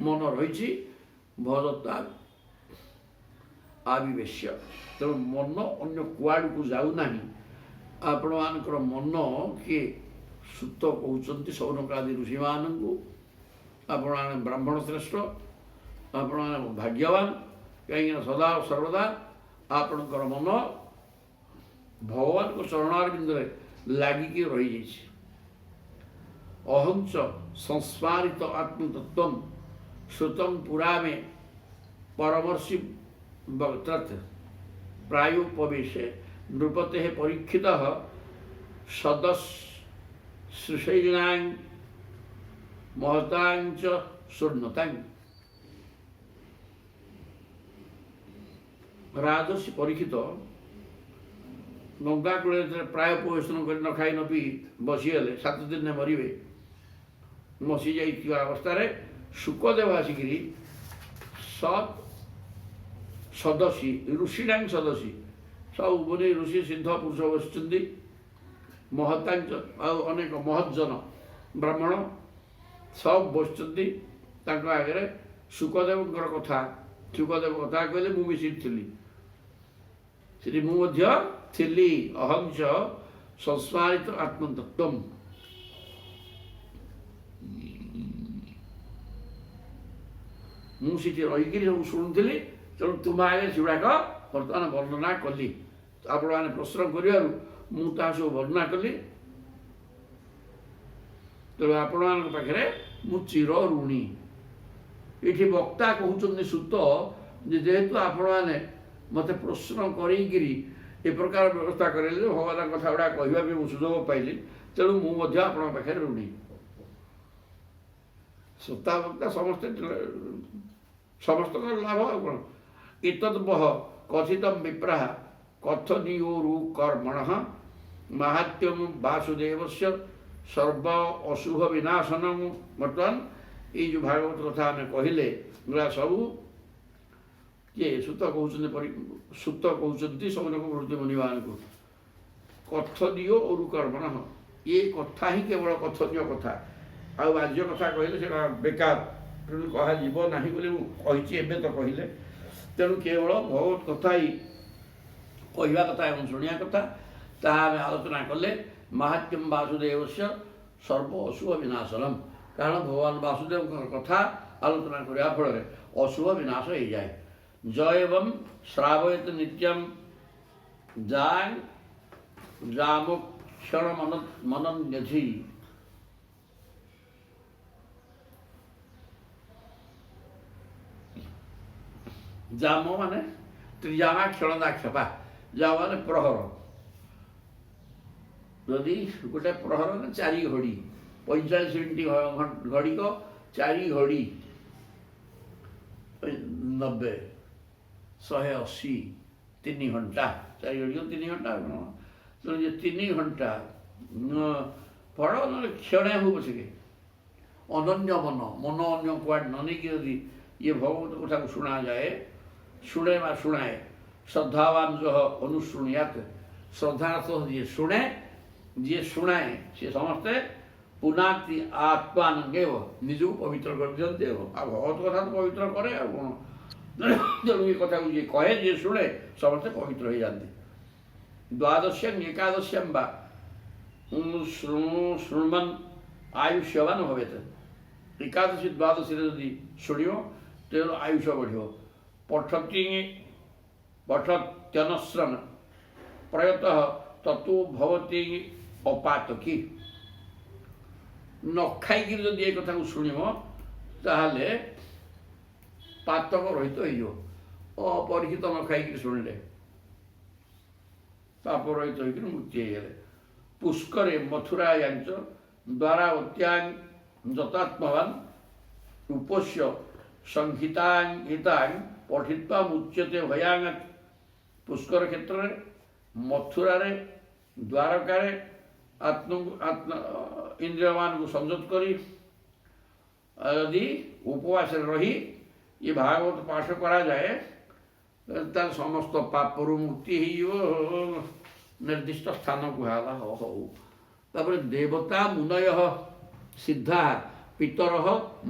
ମନ ରହିଛି। ଭଜତା ଆବିବେଶ୍ୟ, ତେଣୁ ମନ ଅନ୍ୟ କୁଆଡ଼କୁ ଯାଉନାହିଁ। ଆପଣମାନଙ୍କର ମନ କିଏ ସୂତ କହୁଛନ୍ତି ସୌନକାଦି ଋଷିମାନଙ୍କୁ। ଆପଣମାନେ ବ୍ରାହ୍ମଣ ଶ୍ରେଷ୍ଠ, ଆପଣମାନେ ଭାଗ୍ୟବାନ, କାହିଁକିନା ସଦା ସର୍ବଦା ଆପଣଙ୍କର ମନ ଭଗବାନଙ୍କ ଚରଣାରବିନ୍ଦରେ ଲାଗିକି ରହିଯାଇଛି। ଅହଂଚ ସଂସ୍ମାରିତ ଆତ୍ମତତ୍ତ୍ୱମ୍ ଶ୍ରୁତଂ ପୁରାମେ ପରମର୍ଷି ବକ୍ତ୍ରତ୍ ପ୍ରାୟୋପବେଶେ ନୃପତେ ପରୀକ୍ଷିତ ସଦଶୈଳାଂ ମହତାଞ୍ଚ ଶୂନ୍ୟତାଂ। ରାଜର୍ଷି ପରୀକ୍ଷିତ ଗଙ୍ଗା କୂଳରେ ପ୍ରାୟ ପରିବେଷଣ କରି ନ ଖାଇ ନ ପିଇ ବସିଗଲେ, 7 ଦିନରେ ମରିବେ। ମସି ଯାଇଥିବା ଅବସ୍ଥାରେ ଶୁକଦେବ ଆସିକିରି ସଦଶୀ ଋଷିଣାଂ ସଦଶୀ, ସବୁ ମୁନି ଋଷି ସିଦ୍ଧ ପୁରୁଷ ବସିଛନ୍ତି। ମହତାଞ୍ଚ, ଆଉ ଅନେକ ମହଜ୍ଜନ ବ୍ରାହ୍ମଣ ସବୁ ବସିଛନ୍ତି ତାଙ୍କ ଆଗରେ। ଶୁକଦେବଙ୍କର କଥା, ଶୁକଦେବ କଥା କହିଲେ ମୁଁ ବି ସେଠି ଥିଲି, ସେଠି ମୁଁ ମଧ୍ୟ ଥିଲି। ଅହଂସ ସଂସ୍ମାରିତ ଆତ୍ମତତ୍ତ୍ୱମ୍, ମୁଁ ସେଠି ରହିକିରି ସବୁ ଶୁଣୁଥିଲି। ତେଣୁ ତୁମ ଆଗରେ ସେଗୁଡ଼ାକ ବର୍ତ୍ତମାନ ବର୍ଣ୍ଣନା କଲି। ଆପଣମାନେ ପ୍ରଶ୍ନ କରିବାରୁ ମୁଁ ତାହା ସବୁ ବର୍ଣ୍ଣନା କଲି। ତେଣୁ ଆପଣମାନଙ୍କ ପାଖରେ ମୁଁ ଚିର ଋଣୀ। ଏଠି ବକ୍ତା କହୁଛନ୍ତି ସୂତ, ଯେ ଯେହେତୁ ଆପଣମାନେ ମୋତେ ପ୍ରଶ୍ନ କରିକିରି ଏ ପ୍ରକାର ବ୍ୟବସ୍ଥା କରେଇଲେ, ଭଗବାନଙ୍କ କଥା ଗୁଡ଼ା କହିବା ପାଇଁ ମୁଁ ସୁଯୋଗ ପାଇଲି, ତେଣୁ ମୁଁ ମଧ୍ୟ ଆପଣଙ୍କ ପାଖରେ ଋଣୀ। ସୂତା ବକ୍ତା ସମସ୍ତଙ୍କର ଲାଭ ଆଉ କ'ଣ। ଏତଦ୍ବହ କଥିତଂ ବିପ୍ରାହ କଥନୀୟୋରୁ କର୍ମଣଃ ମାହାତ୍ମ୍ୟଂ ବାସୁଦେବସ୍ୟ ସର୍ବ ଅଶୁଭ ବିନାଶନଂ। ବର୍ତ୍ତମାନ ଏଇ ଯେଉଁ ଭାଗବତ କଥା ଆମେ କହିଲେ, ଏଗୁଡ଼ା ସବୁ କିଏ ସୂତ କହୁଛନ୍ତି ସୌନକ ପ୍ରଭୃତି ମୁନିମାନଙ୍କୁ। କଥନୀୟ ଓରୁ କର୍ମଣଃ, ଏ କଥା ହିଁ କେବଳ କଥନୀୟ କଥା, ଆଉ ବାଜ୍ୟ କଥା କହିଲେ ସେଟା ବେକାର, ତେଣୁ କୁହାଯିବ ନାହିଁ ବୋଲି ମୁଁ କହିଛି, ଏବେ ତ କହିଲେ। ତେଣୁ କେବଳ ଭଗବତ କଥା ହିଁ କହିବା କଥା ଏବଂ ଶୁଣିବା କଥା, ତାହା ଆମେ ଆଲୋଚନା କଲେ। ମାହାତ୍ମ୍ୟଂ ବାସୁଦେବସ୍ୟ ସର୍ବ ଅଶୁଭ ବିନାଶନମ୍, କାରଣ ଭଗବାନ ବାସୁଦେବଙ୍କର କଥା ଆଲୋଚନା କରିବା ଫଳରେ ଅଶୁଭ ବିନାଶ ହେଇଯାଏ। ଜୟବଂ ଶ୍ରାବୟତ ନିତ୍ୟଂ ଯାଂ ରାମକ୍ଷଣ ମନନ୍ୟଧି। ଜାମ ମାନେ ତ୍ରିଜାମା କ୍ଷଣଦା କ୍ଷେପା, ଜାମ ମାନେ ପ୍ରହର। ଯଦି ଗୋଟେ ପ୍ରହର 4 ଘଡ଼ି, 45 ମିନିଟ୍ ଘଡ଼ିକ 4 ଘଡ଼ି, 90, 180, 3 ଘଣ୍ଟା, 4 ଘଡ଼ିକ 3 ଘଣ୍ଟା। ତେଣୁ ଯେ 3 ଘଣ୍ଟା ପଢ଼, ନହେଲେ କ୍ଷଣେ ହଉ ପଛକେ ଅନନ୍ୟ ମନ ଅନ୍ୟ କୁଆଡ଼େ ନ ନେଇକି ଯଦି ଇଏ ଭଗବତ କଥାକୁ ଶୁଣାଯାଏ, ଶୁଣେ ବା ଶୁଣାଏ, ଶ୍ରଦ୍ଧାବାନ ଯହ ଅନୁଶୃଣୁୟାତ୍, ଶ୍ରଦ୍ଧାର ସହ ଯିଏ ଶୁଣେ, ଯିଏ ଶୁଣାଏ, ସିଏ ସମସ୍ତେ ପୁନାତି ଆତ୍ମାନଙ୍ଗେବ ନିଜକୁ ପବିତ୍ର କରିଦିଅନ୍ତି ଆଉ ଭଗବତ କଥା ତ ପବିତ୍ର କରେ ଆଉ କ'ଣ ତେଣୁ ଏ କଥାକୁ ଯିଏ କହେ ଯିଏ ଶୁଣେ ସମସ୍ତେ ପବିତ୍ର ହେଇଯାନ୍ତି। ଦ୍ୱାଦଶ୍ୟଂ ଏକାଦଶ୍ୟଂ ବା ଶୃଣ୍ମନ୍ ଆୟୁଷ୍ୟବାନ ଭବେତ ଏକାଦଶୀ ଦ୍ୱାଦଶୀରେ ଯଦି ଶୁଣିବ ତେଣୁ ଆୟୁଷ ବଢ଼ିବ। ପଠତ୍ୟନଶ୍ରମ ପ୍ରୟତଃ ତତୁ ଭବତି ଅପାତକି ନ ଖାଇକିରି ଯଦି ଏ କଥାକୁ ଶୁଣିବ ତାହେଲେ ପାତକ ରହିତ ହେଇଯିବ। ଅପରିଚିତ ନ ଖାଇକିରି ଶୁଣିଲେ ପାପ ରହିତ ହେଇକିରି ମୁକ୍ତି ହେଇଗଲେ। ପୁଷ୍କରେ ମଥୁରାୟାଞ୍ଚ ଦ୍ୱାରା ଅତ୍ୟାଙ୍ଗ ଯତାତ୍ମବାନ ଉପସ୍ୟ ସଂହିତାଂ ପଠିତ୍ୱା ମୁଚ୍ୟତେ ଭୟାଙ୍ଗତ। ପୁଷ୍କର କ୍ଷେତ୍ରରେ ମଥୁରାରେ ଦ୍ୱାରକାରେ ଇନ୍ଦ୍ରିୟମାନଙ୍କୁ ସଂଯତ କରି ଯଦି ଉପବାସରେ ରହି ଏ ଭାଗବତ ପାଠ କରାଯାଏ ତାର ସମସ୍ତ ପାପରୁ ମୁକ୍ତି ହେଇଯିବ। ନିର୍ଦ୍ଦିଷ୍ଟ ସ୍ଥାନ କୁହାଗଲା ହଉ। ତାପରେ ଦେବତା ମୁନୟ ସିଦ୍ଧା ପିତର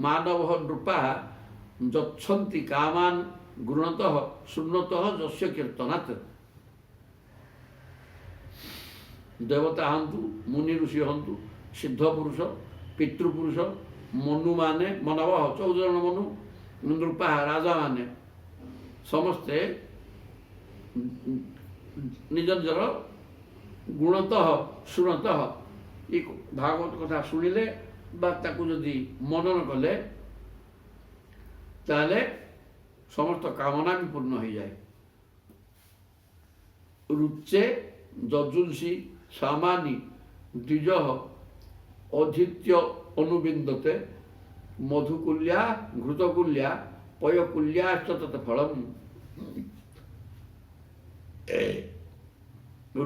ମାନବ ନୃପା ଯଛନ୍ତି କାମାନ ଗୃଣତଃ ଶୃଣ୍ୱତଃ ଯସ୍ୟ କୀର୍ତ୍ତନାତ୍। ଦେବତା ହନ୍ତୁ ମୁନି ଋଷି ହନ୍ତୁ ସିଦ୍ଧ ପୁରୁଷ ପିତୃପୁରୁଷ ମନୁମାନେ ମାନବ 14 ଜଣ ମନୁ ନୃପା ରାଜାମାନେ ସମସ୍ତେ ନିଜ ନିଜର ଗୁଣତଃ ଶୃଣତଃ ଏ ଭାଗବତ କଥା ଶୁଣିଲେ ବା ତାକୁ ଯଦି ମନନ କଲେ ତାହେଲେ ସମସ୍ତ କାମନା ବି ପୂର୍ଣ୍ଣ ହେଇଯାଏ। ରୁଚେ ଯଜୁଂଷି ସାମାନି ଦ୍ୱିଜ ଅଧିତ୍ୟ ଅନୁବିନ୍ଦତେ ମଧୁକୁଲ୍ୟା ଘୃତକୁଲ୍ୟା ପୟକୁଲ୍ୟାଶ୍ଚ ତତ୍ ଫଳମ୍।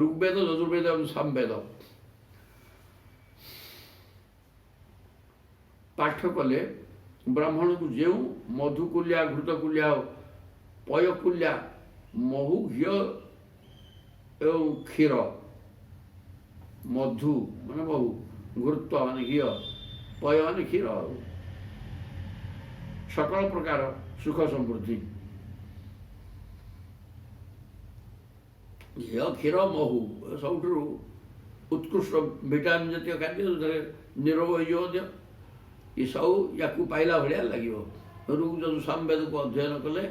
ଋଗ୍ବେଦ ଯଜୁର୍ବେଦ ଏବଂ ସାମବେଦ ପାଠ କଲେ ବ୍ରାହ୍ମଣକୁ ଯେଉଁ ମଧୁକୁଲ୍ୟା ଘୃତକୁଲ୍ୟା ପୟକୁଲ୍ୟା ମହୁ ଘିଅ ଏବଂ କ୍ଷୀର ମଧୁ ମାନେ ମହୁ ଘୃତ ମାନେ ଘିଅ ପୟ ମାନେ କ୍ଷୀର ସକଳ ପ୍ରକାର ସୁଖ ସମୃଦ୍ଧି ଘିଅ କ୍ଷୀର ମହୁ ସବୁଠାରୁ ଉତ୍କୃଷ୍ଟ ଭିଟାମିନ୍ ଜାତୀୟ ଖାଦ୍ୟ ଯେଉଁଥିରେ ନିରୋଗ ହେଇଯିବ ମଧ୍ୟ ଏସବୁ ୟାକୁ ପାଇଲା ଭଳିଆ ଲାଗିବ। ଋଗ୍ ଯଜୁ ସାମବେଦକୁ ଅଧ୍ୟୟନ କଲେ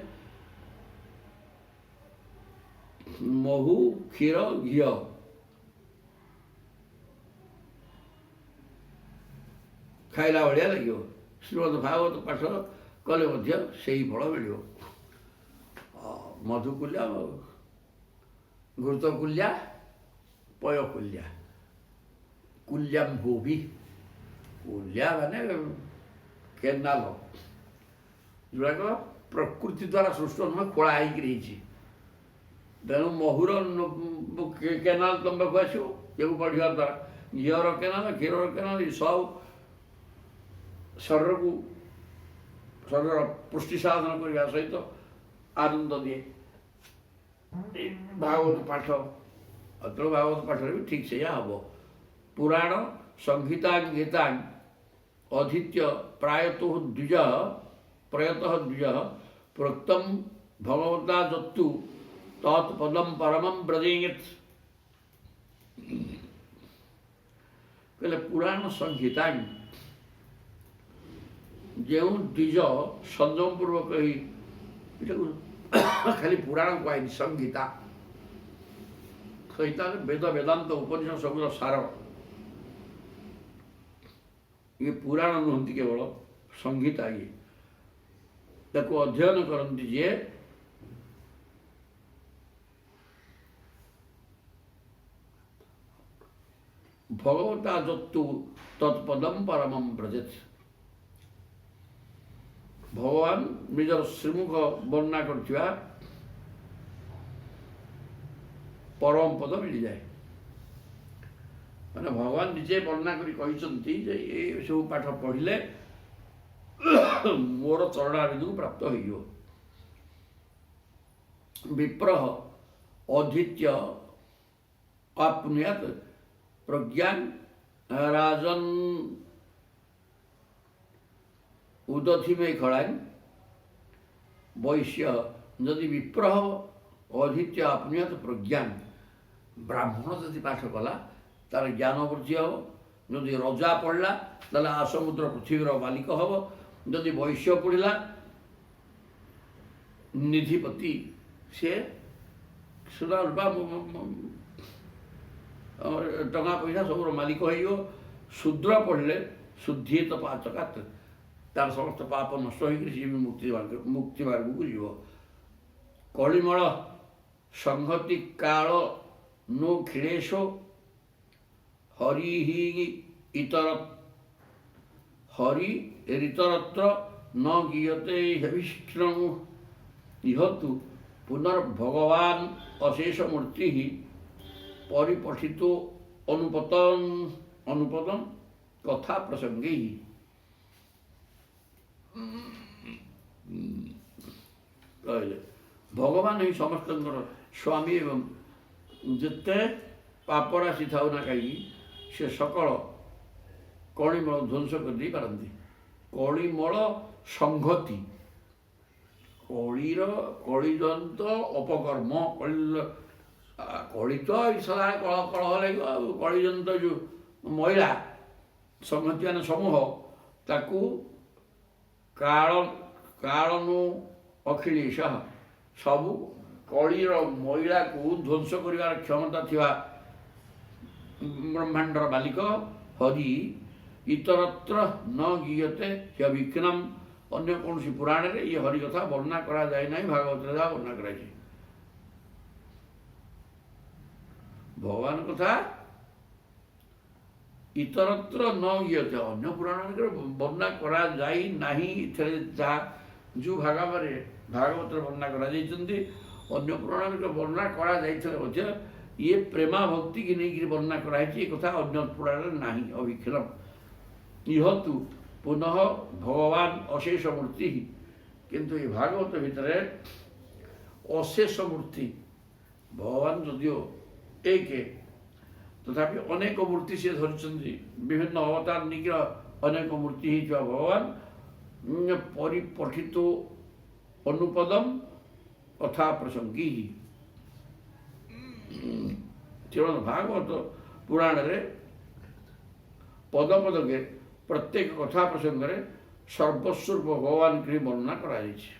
ମହୁ କ୍ଷୀର ଘିଅ ଖାଇଲା ଭଳିଆ ଲାଗିବ। ଶ୍ରୀମଦ୍ ଭାଗବତ ପାଠ କଲେ ମଧ୍ୟ ସେହି ଫଳ ମିଳିବ। ମଧୁକୁଲ୍ୟା ଘୃତକୁଲ୍ୟା ପୟକୁଲ୍ୟା କୁଲ୍ୟାମ୍ଭୂଭି କୁଲ୍ୟା ମାନେ କେନାଲ ଯେଉଁଗୁଡ଼ାକ ପ୍ରକୃତି ଦ୍ୱାରା ସୃଷ୍ଟ ନୁହେଁ ଖୋଳା ହେଇକିରି ହେଇଛି। ତେଣୁ ମହୁର କେନାଲ ତମ ପାଖକୁ ଆସିବ ଯେଉଁ ବଢ଼ିବା ଦ୍ୱାରା ଘିଅର କେନାଲ କ୍ଷୀରର କେନାଲ ଏସବୁ ଶରୀରର ପୁଷ୍ଟି ସାଧନ କରିବା ସହିତ ଆନନ୍ଦ ଦିଏ। ଭାଗବତ ପାଠ ତେଣୁ ଭାଗବତ ପାଠରେ ବି ଠିକ୍ ସେଇଆ ହେବ। ପୁରାଣ ସଂହିତାଂ ଗୀତାଂ ଅଧିତ୍ୟ ପ୍ରୟତଃ ଦ୍ୱିଜ ପ୍ରୋକ୍ତଂ ଭଗବତା ଯତ୍ତୁ ତତ୍ ପଦମ୍ ପରମଂ ବ୍ରଜେଙ୍ଗେତ୍। କହିଲେ ପୁରାଣ ସଂହିତାଂ ଯେଉଁ ଦ୍ୱିଜ ସଂଯମ ପୂର୍ବକ ଏଇଟାକୁ ଖାଲି ପୁରାଣ କୁହାଇନି ସଂହିତା ସଂହିତାରେ ବେଦ ବେଦାନ୍ତ ଉପନିଷଦ ସବୁର ସାର। ଇଏ ପୁରାଣ ନୁହନ୍ତି କେବଳ ସଂହିତା ଇଏ ତାକୁ ଅଧ୍ୟୟନ କରନ୍ତି ଯିଏ ଭଗବତା ଯତ୍ତୁ ତତ୍ପଦମ୍ ପରମଂ ବ୍ରଜେତ୍। ଭଗବାନ ନିଜର ଶ୍ରୀମୁଖ ବର୍ଣ୍ଣନା କରିଥିବା ପରମ ପଦ ମିଳିଯାଏ। ମାନେ ଭଗବାନ ନିଜେ ବର୍ଣ୍ଣନା କରି କହିଛନ୍ତି ଯେ ଏସବୁ ପାଠ ପଢ଼ିଲେ ମୋର ଚରଣାବିନ୍ଦୁକୁ ପ୍ରାପ୍ତ ହୋଇଯିବ। ବିପ୍ରହ ଅଧିତ୍ୟ ଆପ୍ନୁୟାତ୍ ପ୍ରଜ୍ଞାନ୍ ରାଜନ୍ ଉଦଥି ମେ ଖଳାନ୍ ବୈଶ୍ୟ ଯଦି ବିପ୍ର ହେବ ଅଧିତ୍ୟ ଆପନିୟତ ପ୍ରଜ୍ଞାନ। ବ୍ରାହ୍ମଣ ଯଦି ପାଠ କଲା ତାର ଜ୍ଞାନ ବୃଦ୍ଧି ହେବ। ଯଦି ରଜା ପଢ଼ିଲା ତାହେଲେ ଆସମୁଦ୍ର ପୃଥିବୀର ମାଲିକ ହେବ। ଯଦି ବୈଶ୍ୟ ପଢ଼ିଲା ନିଧିପତି, ସେ ସୁନା ରୂପା ଟଙ୍କା ପଇସା ସବୁର ମାଲିକ ହେଇଯିବ। ଶୂଦ୍ର ପଢ଼ିଲେ ଶୁଦ୍ଧିତ ପାଚକାତ, ତାର ସମସ୍ତ ପାପ ନଷ୍ଟ ହୋଇକରି ସିଏ ବି ମୁକ୍ତି ମାର୍ଗକୁ ଯିବ। କଳିମଳ ସଂହତି କାଳ ନୋ କ୍ଷୀଣେଶ ହରି ରିତରତ୍ର ନ ଗୀୟତେ ହବିଷ୍ଣୁ ଇହତୁ ପୁନର୍ଭଗବାନ ଅଶେଷ ମୂର୍ତ୍ତି ପରିପଠିତ ଅନୁପଦମ କଥା ପ୍ରସଙ୍ଗେ। କହିଲେ ଭଗବାନ ହିଁ ସମସ୍ତଙ୍କର ସ୍ୱାମୀ ଏବଂ ଯେତେ ପାପ ରାଶି ଥାଉ ନା କାହିଁକି ସେ ସକଳ କଳିମଳ ଧ୍ୱଂସ କରିଦେଇ ପାରନ୍ତି। କଳିମଳ ସଂହତି, କଳିଜନ୍ତ ଅପକର୍ମ, କଳି ତ ସଦା କଳହ ଲାଗିବ। ଆଉ କଳିଜନ୍ତ ଯେଉଁ ମହିଳା ସଂହତି ମାନେ ସମୂହ, ତାକୁ କାଳନୁ ଅଖିଳେଶ, ସବୁ କଳିର ମହିଳାକୁ ଧ୍ୱଂସ କରିବାର କ୍ଷମତା ଥିବା ବ୍ରହ୍ମାଣ୍ଡର ମାଲିକ ହରି ଇତରତ୍ର ନ ଗୀୟତେ ହ୍ୟବିଘ୍ନମ୍। ଅନ୍ୟ କୌଣସି ପୁରାଣରେ ଇଏ ହରି କଥା ବର୍ଣ୍ଣନା କରାଯାଏ ନାହିଁ, ଭାଗବତରେ ଯାହା ବର୍ଣ୍ଣନା କରାଯାଇଛି। ଭଗବାନ କଥା ଇତରତ୍ର ନ ଗୀୟତେ, ଅନ୍ୟ ପୁରାଣରେ ବର୍ଣ୍ଣନା କରାଯାଇ ନାହିଁ। ଏଥିରେ ଯାହା ଯେଉଁ ଭାଗବରେ ଭାଗବତରେ ବର୍ଣ୍ଣନା କରାଯାଇଛନ୍ତି, ଅନ୍ୟ ପୁରାଣରେ ବର୍ଣ୍ଣନା କରାଯାଇଥିଲେ ମଧ୍ୟ ଇଏ ପ୍ରେମା ଭକ୍ତିକି ନେଇକରି ବର୍ଣ୍ଣନା କରାଯାଇଛି। ଏ କଥା ଅନ୍ୟ ପୁରାଣରେ ନାହିଁ। ଅବିକ୍ଷରମ୍ ଇହତୁ ପୁନଃ ଭଗବାନ ଅଶେଷ ମୂର୍ତ୍ତି, କିନ୍ତୁ ଏ ଭାଗବତ ଭିତରେ ଅଶେଷ ମୂର୍ତ୍ତି, ଭଗବାନ ଯଦିଓ ଏକ ତଥାପି ଅନେକ ମୂର୍ତ୍ତି ସେ ଧରିଛନ୍ତି। ବିଭିନ୍ନ ଅବତାର ନେଇକି ଅନେକ ମୂର୍ତ୍ତି ହେଇଥିବା ଭଗବାନ ପରିପଠିତ ଅନୁପଦମ କଥା ପ୍ରସଙ୍ଗୀ। ତେଣୁ ଭାଗବତ ପୁରାଣରେ ପଦପଦକେ ପ୍ରତ୍ୟେକ କଥା ପ୍ରସଙ୍ଗରେ ସର୍ବସ୍ୱରୂପ ଭଗବାନଙ୍କୁ ହିଁ ବର୍ଣ୍ଣନା କରାଯାଇଛି।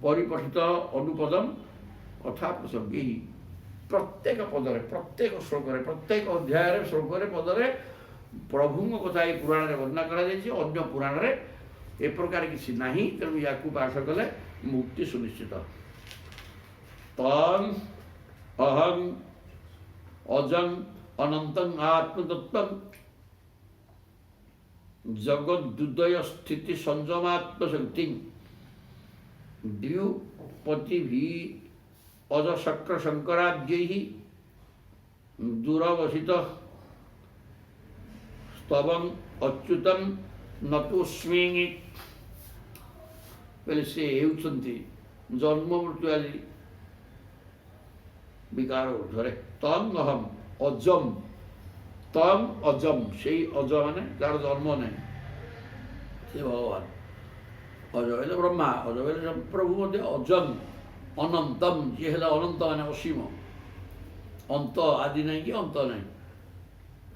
ପରିପଠିତ ଅନୁପଦମ କଥା ପ୍ରସଙ୍ଗୀ, ପ୍ରତ୍ୟେକ ପଦରେ, ପ୍ରତ୍ୟେକ ଶ୍ଲୋକରେ, ପ୍ରତ୍ୟେକ ଅଧ୍ୟାୟରେ, ଶ୍ଲୋକରେ, ପଦରେ ପ୍ରଭୁଙ୍କ କଥା ଏହି ପୁରାଣରେ ବର୍ଣ୍ଣନା କରାଯାଇଛି। ଅନ୍ୟ ପୁରାଣରେ ଏ ପ୍ରକାର କିଛି ନାହିଁ। ତେଣୁ ୟାକୁ ପାଠ କଲେ ମୁକ୍ତି ସୁନିଶ୍ଚିତ। ତଂ ଅହଂ ଅଜଂ ଅନନ୍ତଂ ଆତ୍ମତତ୍ତ୍ୱଂ ଜଗଦୁଦୟ ସ୍ଥିତି ସଂଯମାତ୍ମଶକ୍ତି ଦ୍ୟୁପତିଭି ଅଜଶକ୍ର ଶଙ୍କରାଦ୍ୟୈ ଦୂରବସିତ ସ୍ତବଂ ଅଚ୍ୟୁତଂ ନତୋସ୍ମି। କହିଲେ ସେ ହେଉଛନ୍ତି ଜନ୍ମ ମୃତ୍ୟୁ ଆଦି ବିକାର ଊର୍ଦ୍ଧ୍ୱରେ। ତଂ ଅହଂ ଅଜମ୍, ତଂ ଅଜମ୍, ସେଇ ଅଜ ମାନେ ଯାହାର ଜନ୍ମ ନାହିଁ, ସେ ଭଗବାନ। ଅଜ ହେଲେ ବ୍ରହ୍ମା, ଅଜ ହେଲେ ପ୍ରଭୁ ମଧ୍ୟ। ଅଜମ୍ ଅନନ୍ତମ୍, ଯିଏ ହେଲା ଅନନ୍ତ ମାନେ ଅସୀମ, ଅନ୍ତ ଆଦି ନାହିଁ କି ଅନ୍ତ ନାହିଁ,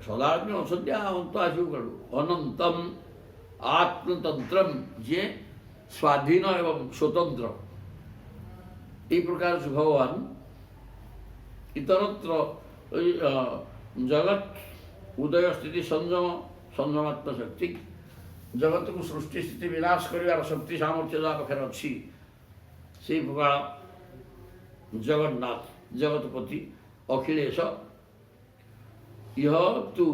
ସଦାବେଳେ ଅଛନ୍ତି, ଅନ୍ତ ଆସିବ କାଳୁ। ଅନନ୍ତମ୍ ଆତ୍ମତନ୍ତ୍ରମ୍, ଯିଏ ସ୍ୱାଧୀନ ଏବଂ ସ୍ୱତନ୍ତ୍ର। এই প্রকার ভগবান ইতরত্র জগৎ উদয় স্থিতি সংযম সংযমাত্ম শক্তি, জগৎକୁ ସୃଷ୍ଟି ସ୍ଥିତି ବିନାଶ କରିବାର ଶକ୍ତି ସାମର୍ଥ୍ୟ ଯାହା ପାଖରେ ଅଛି, ସେଇ ପ୍ରକାର ଜଗନ୍ନାଥ ଜଗତପତି ଅଖିଳେଶ। ଇହ ତୁ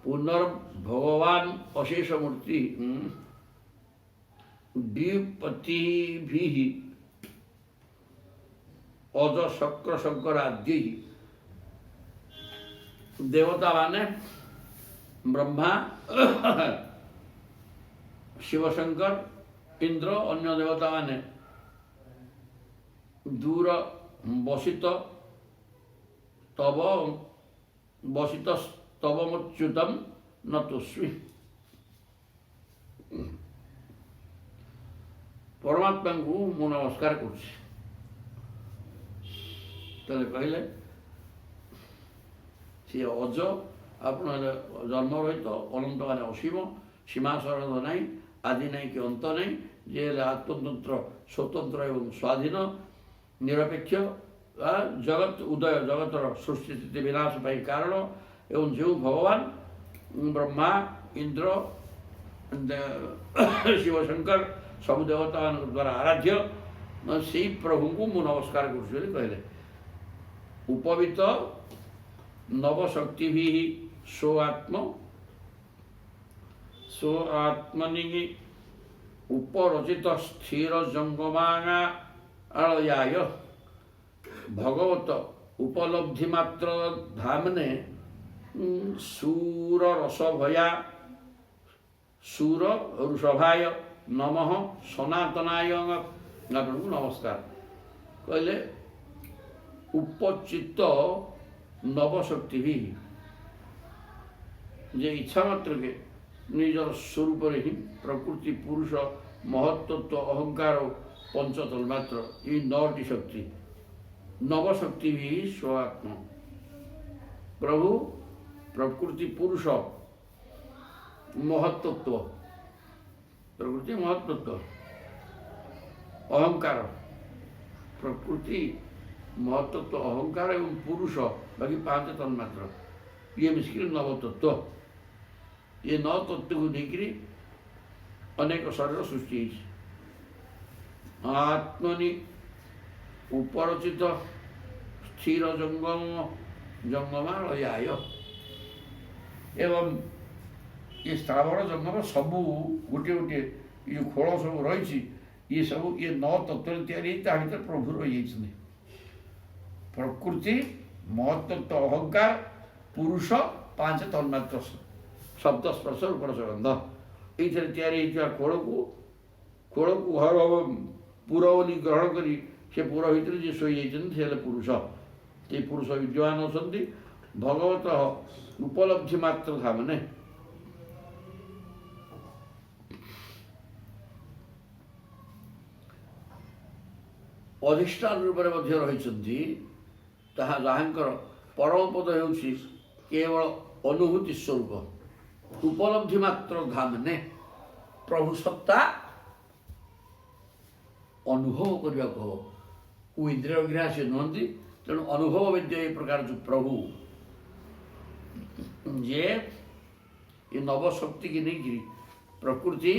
ପୁନର୍ଭଗବାନ ଅଶେଷ ମୂର୍ତ୍ତି ଦ୍ୱିପତିଭିଃ ଅଜ ଶକ୍ର ଶଙ୍କର ଆଦ୍ୟ। ଦେବତା ମାନେ ବ୍ରହ୍ମା, ଶିବଶଙ୍କର, ଇନ୍ଦ୍ର, ଅନ୍ୟ ଦେବତା ମାନେ ଦୂର ବସିତ ତବ ବସିତ ସ୍ତବମଚ୍ୟୁତମ୍ ନତୋସ୍ମି। ପରମାତ୍ମାଙ୍କୁ ମୁଁ ନମସ୍କାର କରୁଛି। ତାହେଲେ କହିଲେ ସିଏ ଅଜ, ଆପଣ ଜନ୍ମ ରହିତ ଅନନ୍ତ ମାନେ ଅସୀମ, ସୀମା ସରଦ ନାହିଁ, ଆଦି ନାହିଁ କି ଅନ୍ତ ନାହିଁ, ଯିଏ ହେଲେ ଆତ୍ମତନ୍ତ୍ର, ସ୍ୱତନ୍ତ୍ର ଏବଂ ସ୍ୱାଧୀନ, ନିରପେକ୍ଷ, ଜଗତ ଉଦୟ, ଜଗତର ସୃଷ୍ଟି ସ୍ଥିତି ବିନାଶ ପାଇଁ କାରଣ, ଏବଂ ଯେଉଁ ଭଗବାନ ବ୍ରହ୍ମା, ଇନ୍ଦ୍ର, ଶିବଶଙ୍କର ସବୁ ଦେବତାମାନଙ୍କ ଦ୍ୱାରା ଆରାଧ୍ୟ, ସେଇ ପ୍ରଭୁଙ୍କୁ ମୁଁ ନମସ୍କାର କରୁଛି ବୋଲି କହିଲେ। ଉପବିତ ନବଶକ୍ତି ସ୍ୱଆତ୍ମନି ଉପରଚିତ ସ୍ଥିର ଜଙ୍ଗମାଳୟାୟ ଭଗବତ ଉପଲବ୍ଧି ମାତ୍ର ଧାମନେ ସୁର ରସଭୟା ସୁର ଋଷଭାୟ ନମଃ ସନାତନାୟ। ଆପଣଙ୍କୁ ନମସ୍କାର କହିଲେ। ଉପଚିତ ନବଶକ୍ତି ଯେ ଇଚ୍ଛା ମାତ୍ରକେ ନିଜର ସ୍ୱରୂପରେ ହିଁ ପ୍ରକୃତି, ପୁରୁଷ, ମହତ୍ତତ୍ଵ, ଅହଙ୍କାର, ପଞ୍ଚତନ୍ମାତ୍ର, ଏହି 9ଟି ଶକ୍ତି। ନବଶକ୍ତି ବି ସ୍ୱଆତ୍ମ ପ୍ରଭୁ, ପ୍ରକୃତି ପୁରୁଷ, ମହତ୍ତତ୍ଵ, ପ୍ରକୃତି ମହତ୍ତତ୍ଵ, ଅହଙ୍କାର, ପ୍ରକୃତି ମହତ୍ତତ୍ଵ, ଅହଙ୍କାର ଏବଂ ପୁରୁଷ, ବାକି 5 ତନ୍ମାତ୍ର, ଇଏ ମିଶିକିରି ନବତତ୍ଵ। ये 9 तत्व को लेकर अनेक शरीर सृष्टि है। आत्मनि उपरचित स्थिर जंगमालयाय एवं ये स्थावर जंगम सबू गोटे गोटे ये खोल सब रही, ये सब ये 9 तत्व तैयारी भर प्रभु रही। प्रकृति, महत्त्व, अहंकार, पुरुष, 5 तन्मात्र, शब्द, स्पर्श, रूप, रस, गंध, ये तैयारी खोल को हर पुर बोली ग्रहण करी से पुर भर जी शोई जाते पुरुष। ये पुरुष विद्यमान होती भगवत उपलब्धि मात्र था मैंने अधिष्ठान रूप में रही। जहाँकर परम पद हो केवल अनुभूति स्वरूप उपलब्धि मात्र धामने प्रभु सत्ता अनुभव करने को इंद्रिय ग्राह्य नुहति। तेणु अनुभव विद्या ये प्रकार जो प्रभु जे ये नवशक्ति की नहीं प्रकृति,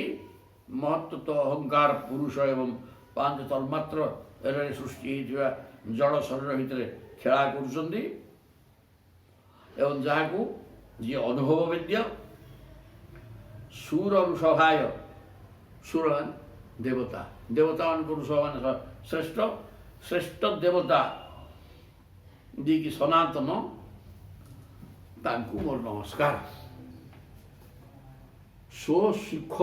महत्त्व, अहंकार, पुरुष एवं 5 तन्मात्र सृष्टि जड़ शरीर भितर खेला कर जहाँ को जी अनुभव विद्या सुर ऋषभाय, सुर देवता, देवता मान ऋषभ मान श्रेष्ठ श्रेष्ठ देवता जी की सनातन तांकु मोर नमस्कार। स्वसुख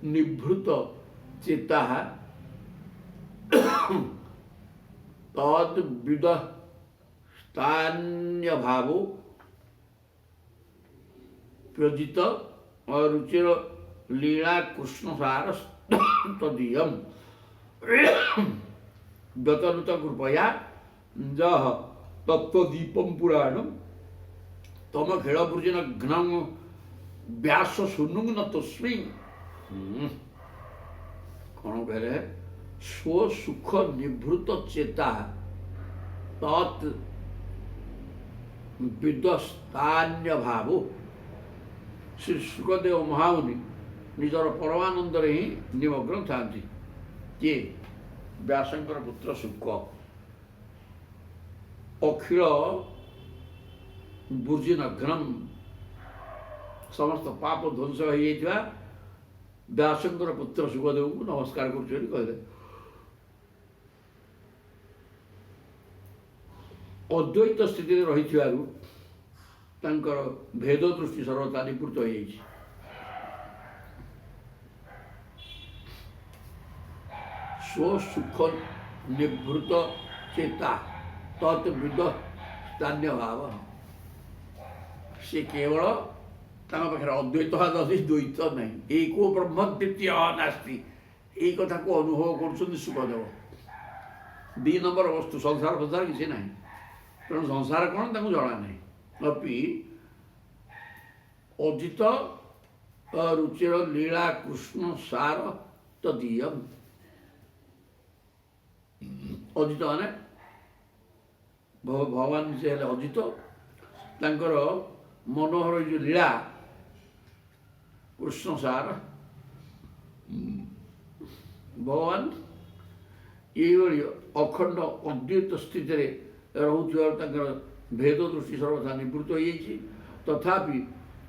निभृत चेता तद्विद स्थान्य भाव प्रजित रुचिर लीला कृष्ण सार तदीयम गतनुत कृपया जह तत्वदीपम पुराणम तम खेलपुर्जिन घ्नम व्यास सुनुंग न तस्मी। कौन कहे स्वसुख निभृत चेता तत् विदस्तान्य भाव। श्री सुखदेव महामुनि निजर परमानंद ही निमग्न था। ये व्यासंकर पुत्र शुक अखिल बुर्जिन घ्नम समस्त पाप ध्वंस हो व्यासंकर पुत्र सुखदेव को नमस्कार कर अद्वैत स्थिति रही भेद दृष्टि सर्वथा निवृत्त हो जाइए। स्वसुख निवृत्त चेता तत्विद स्थान्य भाव से केवल ତାଙ୍କ ପାଖରେ ଅଦ୍ୱୈତବାଦ ଅଛି, ଦ୍ୱୈତ ନାହିଁ। ଏକୋ ବ୍ରହ୍ମ ଦ୍ୱିତୀୟ ନାସ୍ତି, ଏଇ କଥାକୁ ଅନୁଭବ କରୁଛନ୍ତି ସୁଖଦେବ। 2 ନମ୍ବର ବସ୍ତୁ ସଂସାର ଫସାର କିଛି ନାହିଁ, ତେଣୁ ସଂସାର କ'ଣ ତାଙ୍କୁ ଜଣା ନାହିଁ। ଅପି ଅଜିତ ରୁଚିର ଲୀଳା କୃଷ୍ଣ ସାର ତଦୀୟମ୍। ଅଜିତ ମାନେ ଭଗବାନ ସେ ହେଲେ ଅଜିତ, ତାଙ୍କର ମନୋହର ଯେଉଁ ଲୀଳା କୃଷ୍ଣ ସାର, ଭଗବାନ ଏଇଭଳି ଅଖଣ୍ଡ ଅଦ୍ୱୈତ ସ୍ଥିତିରେ ରହୁଥିବାରୁ ତାଙ୍କର ଭେଦ ଦୃଷ୍ଟି ସର୍ବଥା ନିବୃତ୍ତ ହୋଇଯାଇଛି। ତଥାପି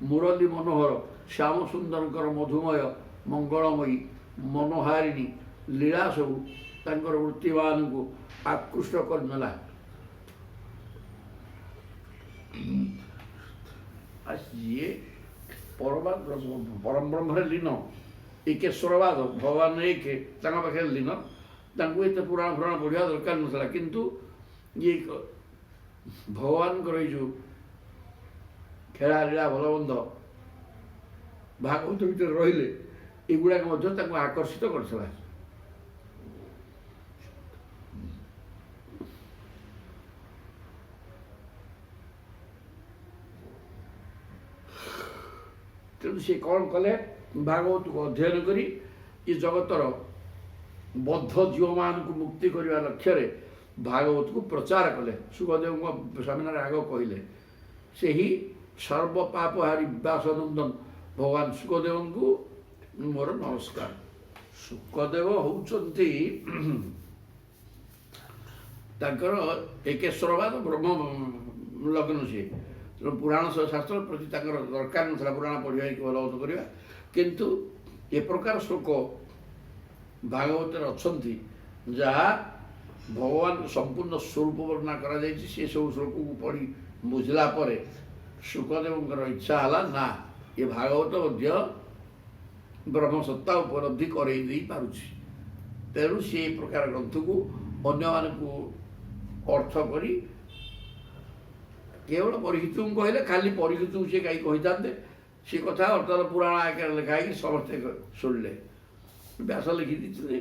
ମୁରଲୀ ମନୋହର ଶ୍ୟାମ ସୁନ୍ଦରଙ୍କର ମଧୁମୟ ମଙ୍ଗଳମୟୀ ମନୋହାରିଣୀ ଲୀଳା ସବୁ ତାଙ୍କର ବୃତ୍ତିମାନଙ୍କୁ ଆକୃଷ୍ଟ କରିନେଲା। ଯିଏ ପରମ ବ୍ରହ୍ମରେ ଲୀନ, ଏକେଶ୍ୱରବାଦ, ଭଗବାନ ଏକେ, ତାଙ୍କ ପାଖରେ ଲୀନ, ତାଙ୍କୁ ଏତେ ପୁରାଣ ଫୁରାଣ ପଢ଼ିବା ଦରକାର ନଥିଲା। କିନ୍ତୁ ଇଏ ଭଗବାନଙ୍କର ଏଇ ଯେଉଁ ଖେଳା ଲୀଳା ଭଲମନ୍ଦ ଭାଗବତ ଭିତରେ ରହିଲେ, ଏଗୁଡ଼ାକ ମଧ୍ୟ ତାଙ୍କୁ ଆକର୍ଷିତ କରିଥିଲା। ତେଣୁ ସେ କ'ଣ କଲେ, ଭାଗବତକୁ ଅଧ୍ୟୟନ କରି ଏ ଜଗତର ବଦ୍ଧ ଜୀବମାନଙ୍କୁ ମୁକ୍ତି କରିବା ଲକ୍ଷ୍ୟରେ ଭାଗବତକୁ ପ୍ରଚାର କଲେ। ସୁଖଦେବଙ୍କ ସାମ୍ନାରେ ଆଗ କହିଲେ, ସେହି ସର୍ବପାପହାରୀ ବ୍ୟାସନନ୍ଦନ ଭଗବାନ ସୁଖଦେବଙ୍କୁ ମୋର ନମସ୍କାର। ସୁଖଦେବ ହେଉଛନ୍ତି ତାଙ୍କର ଏକେଶ୍ୱରବାଦ ବ୍ରହ୍ମ ଲଗ୍ନ। ସିଏ ତେଣୁ ପୁରାଣ ଶାସ୍ତ୍ର ପ୍ରତି ତାଙ୍କର ଦରକାର ନଥିଲା ପୁରାଣ ପଢ଼ିବା କି ଭଲମନ୍ଦ କରିବା। କିନ୍ତୁ ଏ ପ୍ରକାର ଶ୍ଲୋକ ଭାଗବତରେ ଅଛନ୍ତି ଯାହା ଭଗବାନଙ୍କ ସମ୍ପୂର୍ଣ୍ଣ ସ୍ୱରୂପ ବର୍ଣ୍ଣନା କରାଯାଇଛି। ସେସବୁ ଶ୍ଲୋକକୁ ପଢ଼ି ବୁଝିଲା ପରେ ସୁଖଦେବଙ୍କର ଇଚ୍ଛା ହେଲା, ନା ଏ ଭାଗବତ ମଧ୍ୟ ବ୍ରହ୍ମସତ୍ତା ଉପଲବ୍ଧି କରେଇ ଦେଇପାରୁଛି। ତେଣୁ ସେ ଏ ପ୍ରକାର ଗ୍ରନ୍ଥକୁ ଅନ୍ୟମାନଙ୍କୁ ଅର୍ଥ କରି କେବଳ ପରୀକ୍ଷିତଙ୍କୁ କହିଲେ, ଖାଲି ପରୀକ୍ଷିତଙ୍କୁ ସେ କାହିଁ କହିଥାନ୍ତେ, ସେ କଥା ଅର୍ଥାତ ପୁରାଣ ଆକାରରେ ଲେଖା ହେଇକି ସମସ୍ତେ ଶୁଣିଲେ। ବ୍ୟାସ ଲେଖି ଦେଇଥିଲେ,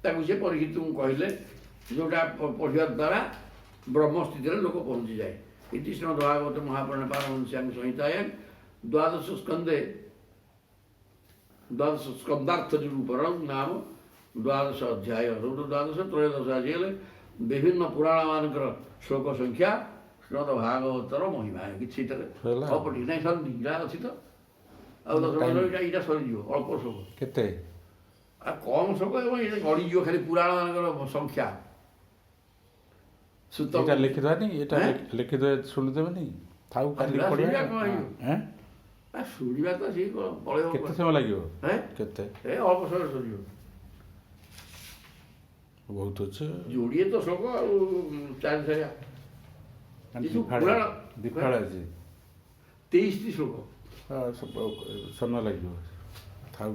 ତାକୁ ସେ ପରୀକ୍ଷିତଙ୍କୁ କହିଲେ, ଯେଉଁଟା ପଢ଼ିବା ଦ୍ୱାରା ବ୍ରହ୍ମସ୍ଥିତିରେ ଲୋକ ପହଞ୍ଚିଯାଏ। ଇତି ଶ୍ରୀମଦ୍ ଭାଗବତ ମହାପୁରାଣେ ପାରମହଂସ୍ୟାଂ ସଂହିତାୟାଂ ଦ୍ୱାଦଶ ସ୍କନ୍ଦାର୍ଥ ନିରୂପଣଂ ନାମ ଦ୍ୱାଦଶ ଅଧ୍ୟାୟ। ସବୁଠୁ ଦ୍ୱାଦଶ ତ୍ରୟୋଦଶ ଆଜି ହେଲେ ବିଭିନ୍ନ ପୁରାଣମାନଙ୍କର ଶ୍ଲୋକ ସଂଖ୍ୟା ଶ୍ରୀମଦ୍ ଭାଗବତର ମହିମା କିଛି ଅପଟି ନାଇଁ ସରିନି, ଯାହା ଅଛି ତ ଆଉ 10 ଏଇଟା ସରିଯିବ, ଅଳ୍ପ ଶ୍ଲୋକ। କେତେ ଆଉ କମ୍ ଶ୍ଲୋକ ଏବଂ ଏଇଟା ଗଡ଼ିଯିବ ଖାଲି ପୁରାଣମାନଙ୍କର ସଂଖ୍ୟା। ଏଇଟା ଲେଖିଦେବାନି, ଏଇଟା ଲେଖିଦେବେ, ଶୁଣିଦେବେନି, ଥାଉ କାଲି ପଢ଼ିବା। ଶୁଣିବା ତ ସେ ପଳେଇବ। କେତେ ସମୟ ଲାଗିବ? କେତେ? ଏ ଅଳ୍ପ ସମୟ ସରିଯିବ। ବହୁତ ଅଛି, ଯୋଡ଼ିଏ ତ ଶ୍ଲୋକ ଆଉ 4 ସାରିଆ ଦିଫାଳ ଅଛି, 23ଟି ଶ୍ଲୋକ। ସମୟ ଲାଗିବ, ଥାଉ।